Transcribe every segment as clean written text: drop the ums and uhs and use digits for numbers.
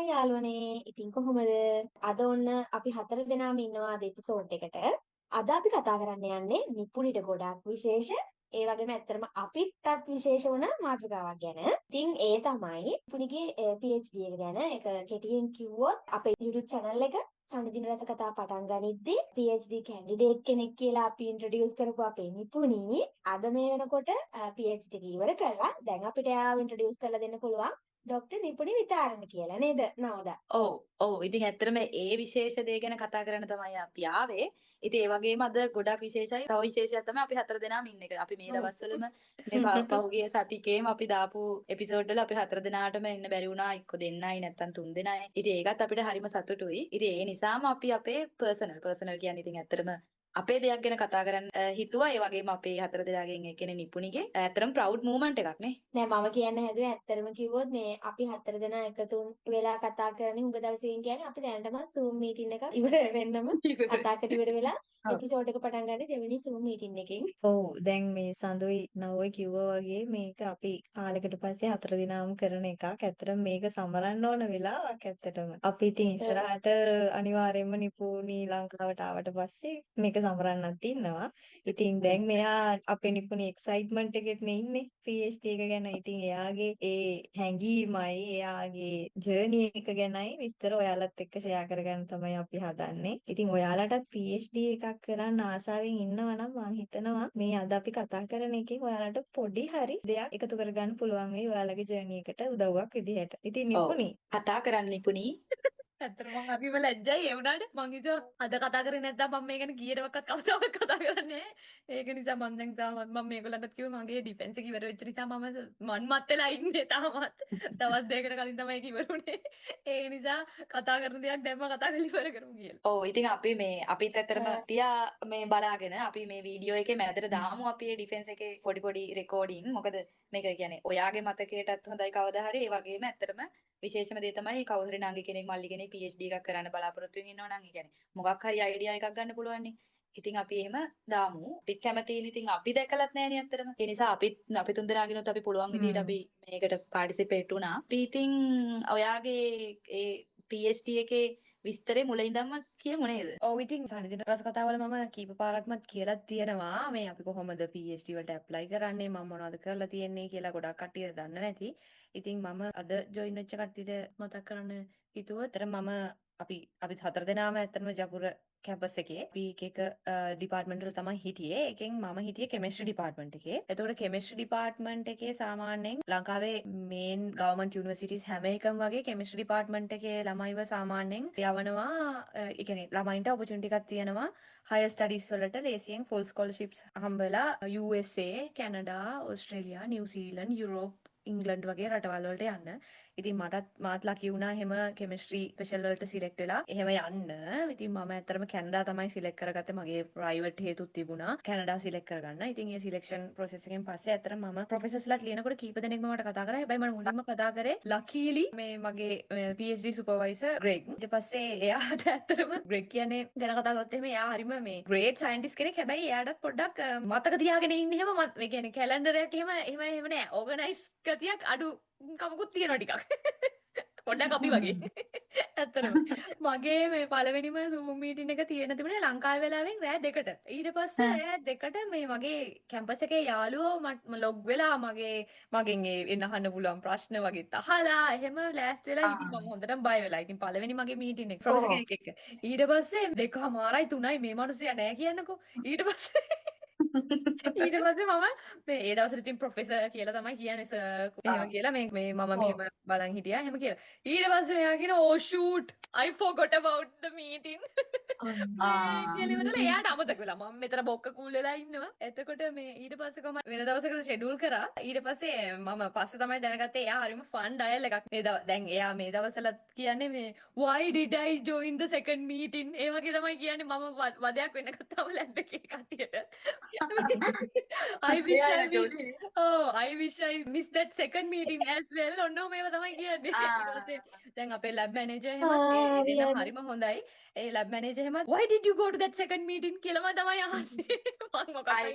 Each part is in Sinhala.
හයි යාළුවනේ. ඉතින් කොහොමද? අද ඔන්න අපි හතර දෙනාම ඉන්නවා අද එපිසෝඩ් එකට. අද අපි කතා කරන්න යන්නේ නිපුණිට ගොඩක් විශේෂ ඒ වගේම ඇත්තටම අපිටත් විශේෂ වුණ මාතෘකාවක් ගැන. ඉතින් ඒ තමයි නිපුණිගේ PhD එක ගැන. ඒක කෙටියෙන් කිව්වොත් අපේ YouTube channel එක සම්නිදින රස කතා පටන් ගනිද්දී PhD candidate කෙනෙක් කියලා අපි ඉන්ට්‍රොඩියුස් කරපු අපේ නිපුණි අද මේ වෙනකොට PhD එක ඉවර කළා. දැන් අපිට එයාව ඉන්ට්‍රොඩියුස් කරලා දෙන්න පුළුවන්. ડોક્ટર නිපුණි විතාරණ කියලා නේද නවද? ඔව් ඉතින් ඇත්තටම ඒ විශේෂ දේ ගැන කතා කරන්න තමයි අපි ආවේ. ඉතින් ඒ වගේම අද ගොඩක් විශේෂයි. තව විශේෂයක් තමයි අපි හතර දෙනාම ඉන්න එක. අපි මේ දවස්වලම මේ පහුගිය සතිකේම අපි දාපු එපිසෝඩ් වල අපි හතර දෙනාටම ඉන්න බැරි වුණා. එක්ක දෙන්නයි නැත්තම් තුන් දෙනයි. ඉතින් ඒකත් අපිට හරිම සතුටුයි. ඉතින් ඒ නිසාම අපි අපේ පර්සනල් කියන්නේ ඉතින් ඇත්තටම අපේ දෙයක් ගැන කතා කරන්න හිතුවා. ඒ වගේම අපේ හතර දෙනාගෙන් එක්කෙනෙක් නිපුණිගේ ඇත්තටම ප්‍රවුඩ් මූමන්ට් එකක් නේ. නෑ මම කියන්න හැදුවේ ඇත්තටම කිව්වොත් මේ අපි හතර දෙනා එකතු වෙලා කතා කරන්නේ හුඟ දවසකින් කියන්නේ අපි දැනටම Zoom meeting එක ඉවර වෙන්නම කතාකට ඉවර වෙලා එපිසෝඩ් එක පටන් ගන්න දෙවෙනි Zoom meeting එකෙන්. ඔව් දැන් මේ සඳුයි නව්වයි කිව්වා වගේ මේක අපි කාලෙකට පස්සේ හතර දිනාම කරන එකක්. ඇත්තටම මේක සමරන්න ඕන වෙලාවක් ඇත්තටම. අපි ඉතින් ඉස්සරහට අනිවාර්යයෙන්ම නිපුණී ලංකාවට ආවට පස්සේ මේක සමරන්නත් ඉන්නවා. ඉතින් දැන් මෙයා අපේ නිපුණී එක්සයිට්මන්ට් එකෙත් නේ ඉන්නේ PhD එක ගැන. ඉතින් එයාගේ ඒ හැඟීමයි එයාගේ ජර්නි එක ගැනයි විස්තර ඔයාලත් එක්ක ෂෙයා කරගන්න තමයි අපි හදන්නේ. ඉතින් ඔයාලටත් PhD එකක් කරන්න ආසාවෙන් ඉන්නවා නම් මම හිතනවා මේ අද අපි කතා කරන එකෙන් ඔයාලට පොඩි හරි දෙයක් එකතු කරගන්න පුළුවන් වෙයි ඔයාලගේ ජර්නි එකට උදව්වක් විදිහට. ඉතින් නිපුණී කතා කරන්න නිපුණී. ඇත්තටම මම හරිම ලැජ්ජයි ඒ වුණාට මං හිතුවා අද කතා කරේ නැත්නම් මම මේ ගැන කීයටවත් කවදාවත් කතා කරන්නේ නැහැ. ඒක නිසා මම දැන් තාමත් මම මේගොල්ලන්ටත් කිව්වා මගේ ඩිෆෙන්ස් එක ඉවර වෙච්ච නිසා මම මන්මත් වෙලා ඉන්නේ තාමත්. දවස් දෙකකට කලින් තමයි ඒක ඉවරුනේ. ඒ නිසා කතා කරන දේක් දැම්ම කතා කරලා ඉවර කරමු කියලා. ඔව් ඉතින් අපි මේ අපිත් ඇත්තටම ටියා මේ බලාගෙන අපි මේ වීඩියෝ එකේ මැදට දාමු අපි මේ ඩිෆෙන්ස් එකේ පොඩි රෙකෝඩින්. මොකද මේක කියන්නේ ඔයාගේ මතකයටත් හොඳයි කවදා හරි. ඒ වගේම ඇත්තටම විශේෂම දේ තමයි කවුරු හරි නංගි කෙනෙක් මල්ලි කෙනෙක් PhD එකක් කරන්න බලාපොරොත්තු වෙමින් ඉන්නවා නම් ඒ කියන්නේ මොකක් හරි අයිඩියා එකක් ගන්න පුළුවන් නේ. ඉතින් අපි එහෙම දාමු. අපිත් කැමතියි. ඉතින් අපි දැකලත් නැහැනේ ඇත්තටම. ඒ නිසා අපි තුන්දෙනාගෙනුත් අපි පුළුවන් විදිහට අපි මේකට පාටිසිපේට් වුණා. අපි ඉතින් ඔයාගේ ඒ PhD එකේ විස්තරේ මුල ඉඳන්ම කියමු නේද? ඔව් ඉතින් සනිදින රස කතාවල මම කීප පාරක්මත් කියලා තියෙනවා මේ අපි කොහොමද PhD වලට ඇප්ලයි කරන්නේ මම මොනවද කරලා තියෙන්නේ කියලා ගොඩක් කට්ටිය දන්නවා ඇති. ඉතින් මම අද ජොයින් වෙච්ච කට්ටියට මතක් කරන්න හිතුවා. ඒතර මම අපි හතර දෙනාම ඇත්තටම ජපුර කැම්පස් එකේ අපි එක ඩිපාර්ට්මන්ට් වල තමයි හිටියේ. එකෙන් මම හිටියේ කෙමිස්ට්‍රි ඩිපාර්ට්මන්ට් එකේ. එතකොට කෙමිස්ට්‍රි ඩිපාර්ට්මන්ට් එකේ සාමාන්‍යයෙන් ලංකාවේ මේන් ගවර්න්මන්ට් යුනිවර්සිටිස් හැම එකම වගේ කෙමිස්ට්‍රි ඩිපාර්ට්මන්ට් එකේ ළමයිව සාමාන්‍යයෙන් යවනවා. ඒ කියන්නේ ළමයින්ට ඔපචුනිටි එකක් තියෙනවා හයර් ස්ටඩීස් වලට ලේසියෙන් ෆුල් ස්කෝලර්ෂිප්ස් හම්බෙලා USA, කැනඩා, ඕස්ට්‍රේලියා, නිව්සීලන්ත, යුරෝප් ඉංග්ලන්ඩ් වගේ රටවල් වලට යන්න. ඉතින් මාත් ලකි වුණා එහෙම කෙමිස්ට්‍රි ස්පෙෂල් වලට සිලෙක්ට් වෙලා එහෙම යන්න. ඉතින් මම ඇත්තටම කැනඩා තමයි සිලෙක්ට් කරගත්තේ. මගේ ප්‍රයිවට් හේතුත් තිබුණා කැනඩා සිලෙක්ට් කරගන්න. ඉතින් ඒ සිලෙක්ෂන් ප්‍රොසෙස් එකෙන් පස්සේ ඇත්තටම මම ප්‍රොෆෙසර්ස්ලාට ලියනකොට කීප දෙනෙක්ම මට කතා කරා. හැබැයි මම මුලින්ම කතා කරේ ලකීලි මේ මගේ PhD සුපර්වයිසර් ග්‍රෙග්. ඊට පස්සේ එයාට ඇත්තටම ග්‍රෙග් කියන්නේ ගැන කතා කරොත් එහෙම එයා හරිම මේ ග්‍රේට් සයන්ටිස්ට් කෙනෙක්. හැබැයි එයාටත් පොඩ්ඩක් මතක තියාගෙන ඉන්න එහෙම ඒ කියන්නේ කැලෙන්ඩර් එකක් එහෙම නෑ. ඕගනයිස් ගතියක් අඩු කමකුත් තියෙනවා ටිකක්. පොඩ්ඩක් අපි වගේ. ඇත්තටම මගේ මේ පළවෙනිම Zoom meeting එක තියෙන තිබුණේ ලංකාවේ වෙලාවෙන් රෑ 2ට. ඊට පස්සේ රෑ 2ට මේ මගේ කැම්පස් එකේ යාළුවෝ මට ලොග් වෙලා මගෙන් එන්න අහන්න පුළුවන් ප්‍රශ්න වගේ අහලා එහෙම ලෑස්ති වෙලා ඉතින් මම හොඳටම බය වෙලා. ඉතින් පළවෙනි මගේ මීටින් එක ප්‍රොෆෙසර් කෙනෙක් එක්ක. ඊට පස්සේ 2:00යි 3:00යි මේ මිනිස්සයා නෑ කියන්නකෝ. ඊට පස්සේ මම මේ ඒ දවස්වල ඉතින් ප්‍රොෆෙසර් කියලා තමයි කියන්නේ සර් එහෙම කියලා මේ මම මෙහෙම බලන් හිටියා එහෙම කියලා. ඊට පස්සේ මෙයා කියන oh shoot I forgot about the meeting. කියලා ඉවරලා එයාට අමතක වෙලා මම මෙතන බොක්ක කූල් වෙලා ඉන්නවා. එතකොට මේ ඊට පස්සේ කොහම වෙන දවසකට ෂෙඩියුල් කරා. ඊට පස්සේ මම පස්සේ තමයි දැනගත්තේ එයා හරිම ෆන් ඩයල් එකක්. දැන් එයා මේ දවස්වල කියන්නේ මේ why did I join the second meeting ඒ වගේ තමයි කියන්නේ මම වදයක් වෙන්න ගත්තාම ලැබ් එකේ කට්ටියට. I wish I missed that second meeting as well. ඔන්න මේව තමයි කියන්නේ. ඊට පස්සේ දැන් අපේ lab manager එහෙමත් ඒ දෙන්නම හරිම හොඳයි. ඒ lab manager එහෙමත් why did you go to that second meeting කියලා මම තමයි අහන්නේ. මම මොකක්ද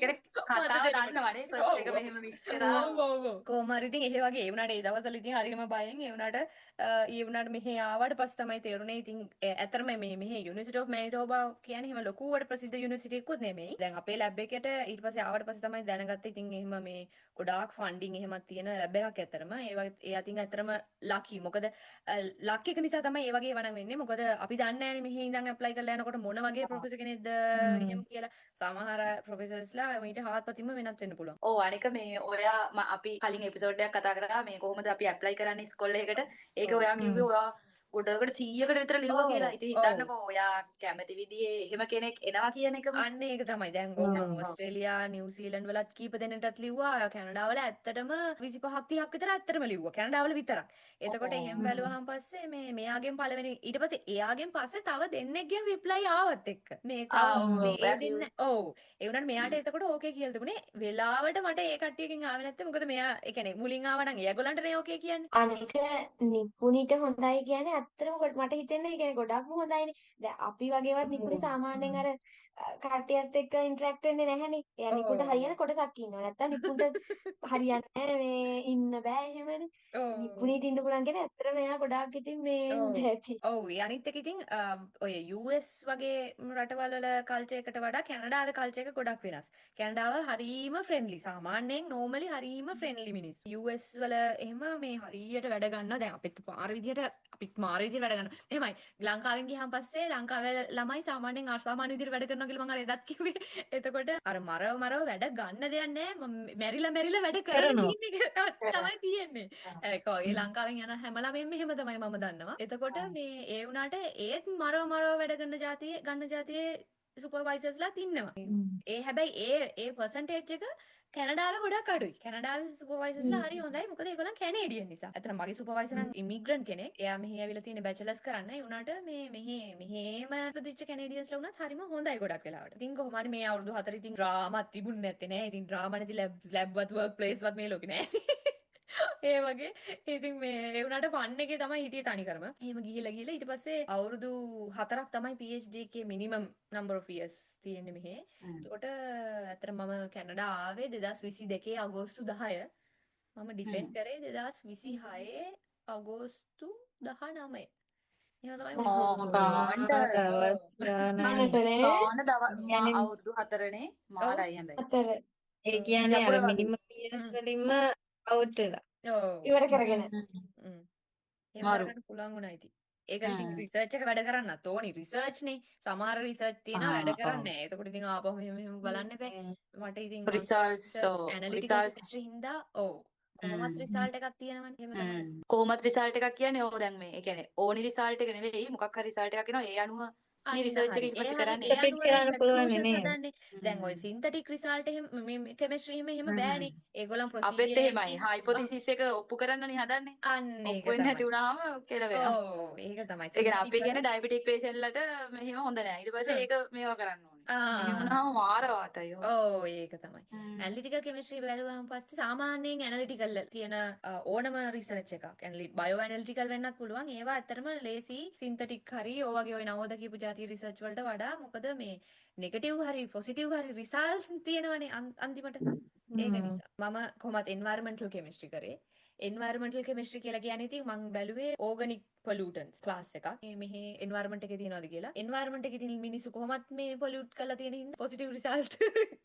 කතාව දෙනකොට. දන්නවනේ ෆස්ට් එක ඔව්. මෙහෙම මිස් කරා. ඔව්. කොහොම හරි ඉතින් ඒ වගේ ඒ වුණාට ඒ දවස්වල ඉතින් හරියම බයෙන් ඒ වුණාට මෙහෙ ආවට පස්සේ තමයි තේරුනේ ඉතින් ඇත්තටම මෙහෙ University of Manitoba කියන්නේ එහෙම ලොකුවට ප්‍රසිද්ධ යුනිවර්සිටි එකකුත් නෙමෙයි. දැන් අපේ ලැබ් එකට ඊට පස්සේ ආවට පස්සේ තමයි දැනගත්තේ ඉතින් එහෙම මේ ගොඩාක් ෆන්ඩින් එහෙමත් තියෙන ලැබ් එකක් ඇත්තටම. ඒ වගේ ඒ අතින් ඇත්තටම ලකි. මොකද ලක් එක නිසා තමයි ඒ වගේ වණන් වෙන්නේ. මොකද අපි දන්නේ නැහැනේ මෙහෙ ඉඳන් ඇප්ලයි කරලා යනකොට මොන වගේ ප්‍රොෆෙසර් කෙනෙක්ද එහෙම කියලා. සමහර ප්‍රොෆෙසර්ස්ලා මීට හාත්පසින්ම වෙනස් වෙන්න පුළුවන්. ඔව් අනික මේ ඔයා අපි කලින් එපිසෝඩ් එකක් කතා කරා මේ කොහොමද අපි ඇප්ලයි කරන්නේ ඉස්කෝලේ එකට. ඒක ඔයා කිව්වේ ඔයා ගොඩකට 100කට විතර ලිව්වා කියලා. ඉතින් හිතන්නකෝ ඔයා කැමති විදිහේ එහෙම කෙනෙක් එනවා කියන එකම. අන්න ඒක තමයි. දැන් මම ඕස්ට්‍රේලියා, නිව්සීලන්ඩ් වලත් කීප දෙනෙක්ටත් ලිව්වා. කැනඩාවල ඇත්තටම 25ක් 30ක් විතර ඇත්තටම ලිව්වා. කැනඩාවල විතරක්. එතකොට එහෙම බැලුවාම පස්සේ මෙයාගෙන් පළවෙනි ඊට පස්සේ එයාගෙන් පස්සේ තව දෙන්නෙක්ගෙන් රිප්ලයි ආවත් එක්ක. මේ තව මේ දෙන්න ඔව්. ඒ වුණාට මෙයාට එතකොට ඕකේ කියලා තිබුණේ. වෙලාවට මට ඒ කට්ටියකින් ආවේ නැත්තේ මොකද මෙයා ඒ කියන්නේ මුලින් ආවා නම් ඒගොල්ලන්ටනේ ඕකේ කියන්නේ. අනික නිපුණිට හොඳයි කියන්නේ ඇත්තටම මට හිතෙන්නේ ඒ කියන්නේ ගොඩක්ම හොඳයිනේ. දැන් අපි වගේවත් නිපුණි සාමාන්‍යයෙන් අර කට්ටියත් එක්ක ඉන්ටරැක්ට් වෙන්නේ නැහනේ. එයා නිපුණට හරියන කොටසක් ඉන්නවා. නැත්තම් නිපුණට හරියන්නේ නැහැ මේ ඉන්න බෑ එහෙමනේ. නිපුණිට ඉන්න පුළුවන් කියන්නේ ඇත්තටම එයා ගොඩාක් ඉතින් මේ හොඳ ඇති. ඔව් අනිත් එක ඉතින් ඔය US වගේ රටවල් වල කල්චර් එකට වඩා කැනඩාවේ කල්චර් එක ගොඩක් වෙනස්. කැනඩාව හරීම ෆ්‍රෙන්ඩ්ලි. සාමාන්‍යයෙන් නෝමලි හරීම ෆ්‍රෙන්ඩ්ලි මිනිස්සු. US වල එහෙම මේ හරියට වැඩ ගන්නවා. දැන් අපිත් මාර විදියට වැඩ ගන්නවා. එහෙමයි. ලංකාවෙන් ගියාන් පස්සේ ලංකාවේ ළමයි සාමාන්‍යයෙන් අසාමාන්‍ය විදියට වැඩ කරනවා කියලා මම අර එදත් කිව්වේ. එතකොට අර මරව වැඩ ගන්න දෙයක් නැහැ. මැරිලා වැඩ කරන ටීම් එක තමයි තියෙන්නේ. ඒ ලංකාවෙන් යන හැම ළමයින්ම එහෙම තමයි මම දන්නවා. එතකොට මේ ඒ වුණාට ඒත් මරව වැඩ ගන්න ජාතියේ සුපර්වයිසර්ස්ලාත් ඉන්නවා. ඒ හැබැයි ඒ පර්සන්ටේජ් එක කැනඩාවේ ගොඩක් අඩුයි. කැනඩාවේ සුපර්වයිසර්ස්ලා හරි හොඳයි. මොකද ඒගොල්ලන් කැනේඩියන් නිසා. අතන මගේ සුපර්වයිසර් නම් ඉමිග්‍රන්ට් කෙනෙක්. එයා මෙහි ඇවිල්ලා තියෙන බැචලර්ස් කරන්න. ඒ වුණාට මෙහෙම ප්‍රතිච්ච කැනේඩියන්ස්ලා වුණත් හරිම හොඳයි ගොඩක් වෙලාවට. ඉතින් කොහොම හරි මේ අවුරුදු 4 ඉතින් ඩ්‍රාමාත් තිබුණේ නැත්තේ නෑ. ඉතින් ඩ්‍රාමා නැති ලැබ් වත් වර්ක් ප්ලේස් වත් මේ ලෝකේ නෑ. ඒ වගේ ඉතින් මේ ඒ වුණාට ෆන් එකේ තමයි හිටියේ තනිකරම. එහෙම ගිහිලා ඊට පස්සේ අවුරුදු 4ක් තමයි PhD එකේ මිනිමම් number of years තියෙන්නේ මෙහෙ. එතකොට ඇත්තට මම කැනඩා ආවේ 2022 අගෝස්තු 10. මම ඩිපෙන්ඩ් කරේ 2026 අගෝස්තු 19. එහෙම තමයි දවස් ගානක් අවුරුදු 4නේ මාරයි හැබැයි. 4 ඒ කියන්නේ අර මිනිමම් ඉයර්ස් වලින්ම අවුට් වෙලා. ඉවර කරගෙන. එහෙම කරගන්න පුළුවන් වුණා ඉතින්. ඒක ඉතින් රිසර්ච් එක වැඩ කරන්නත් ඕනි. රිසර්ච් නේ. සමහර රිසර්ච් තියෙනවා වැඩ කරන්නේ නැහැ. එතකොට ඉතින් ආපහු මෙහෙම බලන්න බෑ. මට ඉතින් රිසර්ච් ඇනලිටිකල් කෙමිස්ට්‍රි හින්දා කොහොමත් රිසල්ට් එකක් තියෙනවනේ. එහෙම තමයි. කොහොමත් රිසල්ට් එකක් කියන්නේ දැන් මේ ඒ කියන්නේ ඕනි රිසල්ට් එක නෙවෙයි මොකක් හරි රිසල්ට් එකක් එනවා ඒ අනුව මේ රිසර්ච් එක ඊපස්සේ කරන්නේ. ප්‍රොෆිට් කරන්න පුළුවන් නේ. දැන් ඔය සින්තටික් රිසල්ට් එහෙම මේ කෙමිස්ට්‍රි එහෙම බෑනේ. ඒගොල්ලන් අපෙත් ප්‍රොසීජර් එහෙමයි. හයිපොතීසිස් එක ඔප්පු කරන්නනේ හදන්නේ. අන්න ඒක ඔප්පු වෙන්නේ නැති වුණාම කෙල වෙනවා. ඔව් ඒක තමයි. ඒ කියන්නේ අපි කියන ඩයබටික් පේෂන්ට්ලට මෙහෙම හොඳ නෑ. ඊට පස්සේ ඒක මේවා කරන්න ඕනේ. එහෙම වුණාම මාර වාතයි. ඔව් ඒක තමයි. ඇනලිටිකල් කෙමිස්ට්‍රි බැලුවාම පස්සේ සාමාන්‍යයෙන් ඇනලිටිකල් තියෙන ඕනම රිසර්ච් එකක් බයෝ ඇනලිටිකල් වෙන්නත් පුළුවන්. ඒවා ඇත්තටම ලේසි සින්තටික් හරි ඔය වගේ ඔය නවෝද කියපු જાතිය රිසර්ච් වලට වඩා මොකද මේ නෙගටිව් හරි පොසිටිව් හරි රිසල්ට්ස් තියෙනවනේ අන්තිමට. ඒක නිසා මම කොහොමත් එන්වයරන්මන්ටල් කෙමිස්ට්‍රි කරේ. එන්වයරන්මන්ටල් කෙමිස්ට්‍රි කියලා කියන්නේ ඉතින් මම බැලුවේ ඕගනික් පොලියුටන්ට්ස් ක්ලාස් එකක්. මෙහි එන්වයරන්මන්ට් එකේ තියනවාද කියලා. එන්වයරන්මන්ට් එකේ ඉතින් මිනිස්සු කොහොමත් මේ පොලියුට් කරලා තියෙන හින්දා පොසිටිව් රිසල්ට්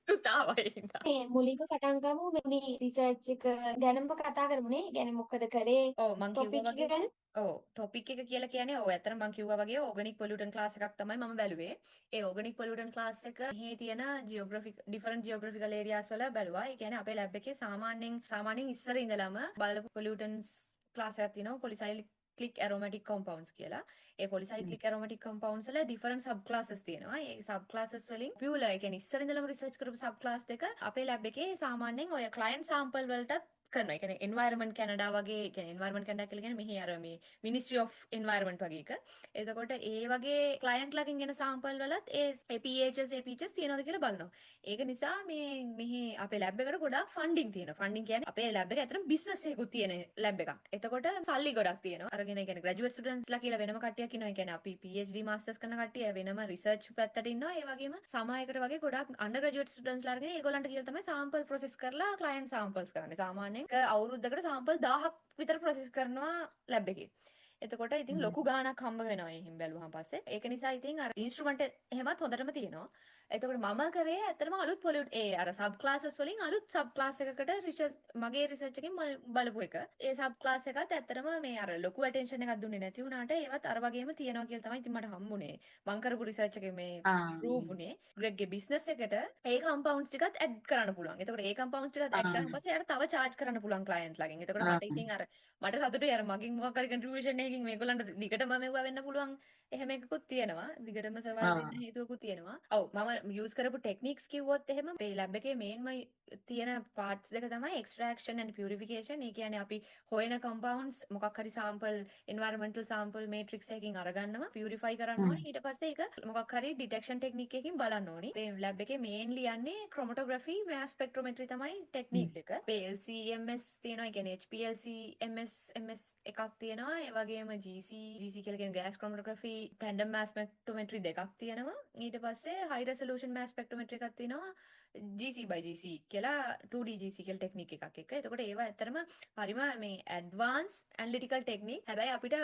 තුතාවයි හින්දා. මේ මුලින්ම පටන් ගමු මේ රිසර්ච් එක ගැනම කතා කරමුනේ. يعني මොකද කරේ? ඔව් මං කිව්වා වගේ ටොපික් එක කියලා කියන්නේ ඇත්තටම මං කිව්වා වගේ ඕගනික් පොලියුටන්ට් ක්ලාස් එකක් තමයි මම බැලුවේ. ඒ ඕගනික් පොලියුටන්ට් ක්ලාස් එක මෙහි තියෙන ඩිෆරන්ට් ජියෝග්‍රැෆිකල් ඒරියාස් වල බැලුවා. ඒ කියන්නේ අපේ ලැබ් එකේ සාමාන්‍යයෙන් ඉස්සර ඉඳලම බලපු පොලියුටන්ට්ස් ක්ලාස් එකක් තියෙනවා polycyclic aromatic compounds කියලා. ඒ polycyclic aromatic compounds වල different sub classes තියෙනවා. ඒ sub classes වලින් pure ඒ කියන්නේ ඉස්සර ඉඳලම රිසර්ච් කරපු sub class දෙක අපේ lab එකේ සාමාන්‍යයෙන් ඔය client sample වලටත් කරනවා. ඒ කියන්නේ environment Canada වගේ කියන්නේ environment Canada කියලා කියන්නේ මෙහි අර මේ Ministry of Environment වගේ එක. එතකොට ඒ වගේ client ලකින් එන sample වලත් ඒ PHS APHS තියනවද කියලා බලනවා. ඒක නිසා මේ මෙහි අපේ lab එකට ගොඩාක් funding තියෙනවා. funding කියන්නේ අපේ lab එක ඇත්තටම business එකකුත් තියෙන lab එකක්. එතකොට සල්ලි ගොඩක් තියෙනවා. අරගෙන ඒ කියන්නේ graduate students ලා කියලා වෙනම කට්ටියක් ඉන්නවා. ඒ කියන්නේ අපි PhD masters කරන කට්ටිය වෙනම research පැත්තට ඉන්නවා. ඒ වගේම සමායකට වගේ ගොඩාක් undergraduate students ලා අරගෙන ඒගොල්ලන්ට කියලා තමයි sample process කරලා client samples කරන්නේ. සාමාන්‍යයෙන් අවුරුද්දකට sample 1000ක් විතර process කරනවා lab එකේ. එතකොට ඉතින් ලොකු ගාණක් හම්බ වෙනවා එහෙන් බැලුවාම පස්සේ. ඒක නිසා ඉතින් අර ඉන්ස්ට්‍රුමන්ට් එහෙමත් හොඳටම තියෙනවා. එතකොට මම කරේ ඇත්තටම අලුත් පොලියුට් අර සබ් ක්ලාසස් වලින් අලුත් සබ් ක්ලාස් එකකට රිසර්ච් මගේ රිසර්ච් එකෙන් බලපු එක. ඒ සබ් ක්ලාස් එකත් ඇත්තටම මේ අර ලොකු ඇටෙන්ෂන් එකක් දුන්නේ නැති වුණාට ඒවත් අර වගේම තියෙනවා කියලා තමයි ඉතින් මට හම්බුනේ. මම කරපු රිසර්ච් එකේ මේ ප්‍රූව් වුණේ. ග්‍රෙග්ගේ බිස්නස් එකට ඒ කම්පවුන්ඩ්ස් ටිකත් ඇඩ් කරන්න පුළුවන්. එතකොට ඒ කම්පවුන්ඩ්ස් ටිකත් ඇඩ් කරාම පස්සේ යාට තව charge කරන්න පුළුවන් client ලාගෙන්. එතකොට මට ඉතින් අර මට සතුටුයි අර මගෙන් මොකක් හරි contribution එකකින් මේගොල්ලන්ට දිගටම මෙව්වා වෙන්න පුළුවන්. එහෙම එකකුත් තියෙනවා. දිගටම survive වෙන්න හේතුවකුත් තියෙනවා. ඔව් මම use කරපු techniques කිව්වොත් එහෙම මේ lab එකේ mainම තියෙන parts දෙක තමයි extraction and purification. ඒ කියන්නේ අපි හොයන compounds මොකක් හරි sample environmental sample matrix එකකින් අරගන්නවා purify කරන්න ඕනේ. ඊට පස්සේ ඒක මොකක් හරි detection technique එකකින් බලන්න ඕනේ. මේ lab එකේ mainly යන්නේ chromatography mass spectrometry තමයි technique එක. PLC MS තියෙනවා. ඒ කියන්නේ HPLC MS එකක් තියෙනවා. ඒ වගේම GC කියලා කියන gas chromatography tandem mass spectrometry දෙකක් තියෙනවා. ඊට පස්සේ high resolution mass spectrometry එකක් තියෙනවා. GC by GC කියලා 2D GC කියලා ටෙක්නික් එකක් එක්ක. එතකොට ඒවා ඇත්තටම හරිම මේ ඇඩ්වාන්ස් ඇනලිටිකල් ටෙක්නික්. හැබැයි අපිට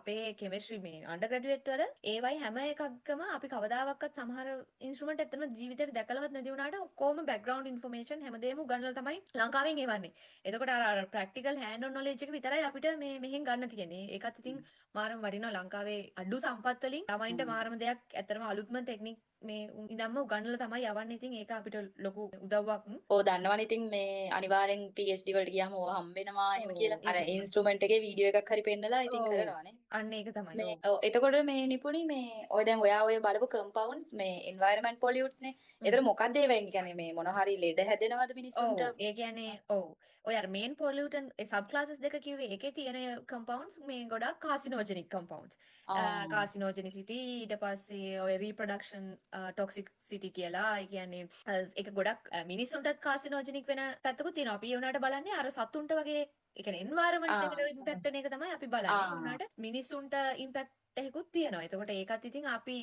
අපේ කෙමිස්ට්‍රි මේ අන්ඩර්ග්‍රැජුවේට් වල ඒවයි හැම එකක්ම අපි කවදාවත් සමහර ඉන්ස්ට්‍රුමන්ට් ඇත්තටම ජීවිතේට දැකලවත් නැති වුණාට ඔක්කොම බෑග්ග්‍රවුන්ඩ් ඉන්ෆර්මේෂන් හැමදේම උගන්වලා තමයි ලංකාවෙන් එවන්නේ. එතකොට අර ප්‍රැක්ටිකල් හෑන්ඩ් ඔන් නොලෙජ් එක විතරයි අපිට මේ මෙහෙන් ගන්න තියෙන්නේ. ඒකත් ඉතින් මාරම වටිනවා. ලංකාවේ අඩු සම්පත් වලින් ළමයින්ට මාරම දෙයක් ඇත්තටම අලුත්ම ටෙක්නික් මේ ඉඳන්ම උගන්වලා තමයි යවන්නේ. ඉතින් ඒක අපිට ලොකු උදව්වක්. ඔව් දන්නවනේ ඉතින් මේ අනිවාර්යෙන් PhD වලට ගියාම ඕවා හම්බ වෙනවා එහෙම කියලා. අර ඉන්ස්ට්‍රුමන්ට් එකේ වීඩියෝ එකක් හරි පෙන්නලා ඉතින් කරනවානේ. අන්න ඒක තමයි. මේ ඔව් එතකොට මේ නිපුණි මේ ඔය දැන් ඔය බලපු කම්පවුන්ඩ්ස් මේ environment pollutants නේ. ඒතර මොකක්ද ඒවෙන් කියන්නේ මේ මොන හරි ලෙඩ හැදෙනවද මිනිස්සුන්ට? ඔව් ඒ කියන්නේ ඔව් ඔය අර මේන් පොලියුටන් ඒ සබ් ක්ලාසස් දෙක කිව්වේ ඒකේ තියෙන කම්පවුන්ඩ්ස් මේ ගොඩක් කාසිනෝජෙනික් කම්පවුන්ඩ්ස්. කාසිනෝජෙනිසිටි ඊට පස්සේ ඔය රීප්‍රොඩක්ෂන් ටොක්සිසිටි කියලා. ඒ කියන්නේ ඒක ගොඩක් මිනිස්සුන්ටත් කාසිනෝජෙනික් වෙන පැත්තකුත් තියෙනවා. අපි ඒ උනාට බලන්නේ අර සතුන්ට වගේ ඒ කියන්නේ එන්වයරන්මන්ට් එකට ඉම්පැක්ට් වෙන එක තමයි අපි බලන්නේ. ඒ උනාට මිනිස්සුන්ට ඉම්පැක්ට් එහෙකුත් තියෙනවා. එතකොට ඒකත් ඉතින් අපි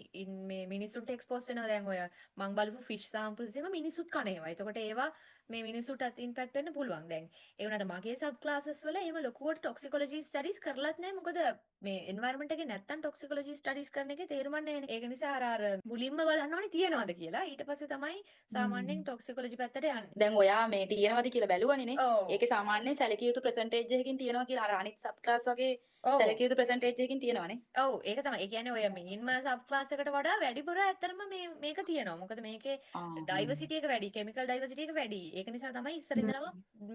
මේ මිනිස්සුන්ට එක්ස්පෝස් වෙනවා. දැන් ඔය මං බලපු ෆිෂ් සෑම්පල්ස් එහෙම මිනිස්සුත් කන ඒවා. එතකොට ඒවා මේ මිනිස්සුන්ටත් ඉම්පැක්ට් වෙන්න පුළුවන්. දැන් ඒ වුණාට මගේ සබ් ක්ලාසස් වල එහෙම ලොකුවට ටොක්සිකොලොජි ස්ටඩීස් කරලත් නැහැ. මොකද මේ එන්වයරන්මන්ට් එකේ නැත්තම් ටොක්සිකොලොජි ස්ටඩීස් කරන එකේ තේරුමක් නැහැ. ඒක නිසා අර මුලින්ම බලන්න ඕනේ තියනවද කියලා. ඊට පස්සේ තමයි සාමාන්‍යයෙන් ටොක්සිකොලොජි පැත්තට යන්නේ. දැන් ඔයා මේ තියනවද කියලා බැලුවනේ නේ. ඒකේ සාමාන්‍යයෙන් සැලකිය යුතු percentage එකකින් තියනවා කියලා අර අනිත් සබ් ක්ලාස් වගේ සැලකිය යුතු percentage එකකින් තියනවනේ. ඔව් ඒක තමයි. ඒ කියන්නේ ඔය මේන්ම සබ් ක්ලාස් එකට වඩා වැඩිපුර ඇත්තටම මේක තියෙනවා. මොකද මේකේ ඩයිවර්සිටි එක වැඩි, කෙමිකල් ඩයිවර්සිටි එක වැඩි. ඒක නිසා තමයි ඉස්සර ඉඳලම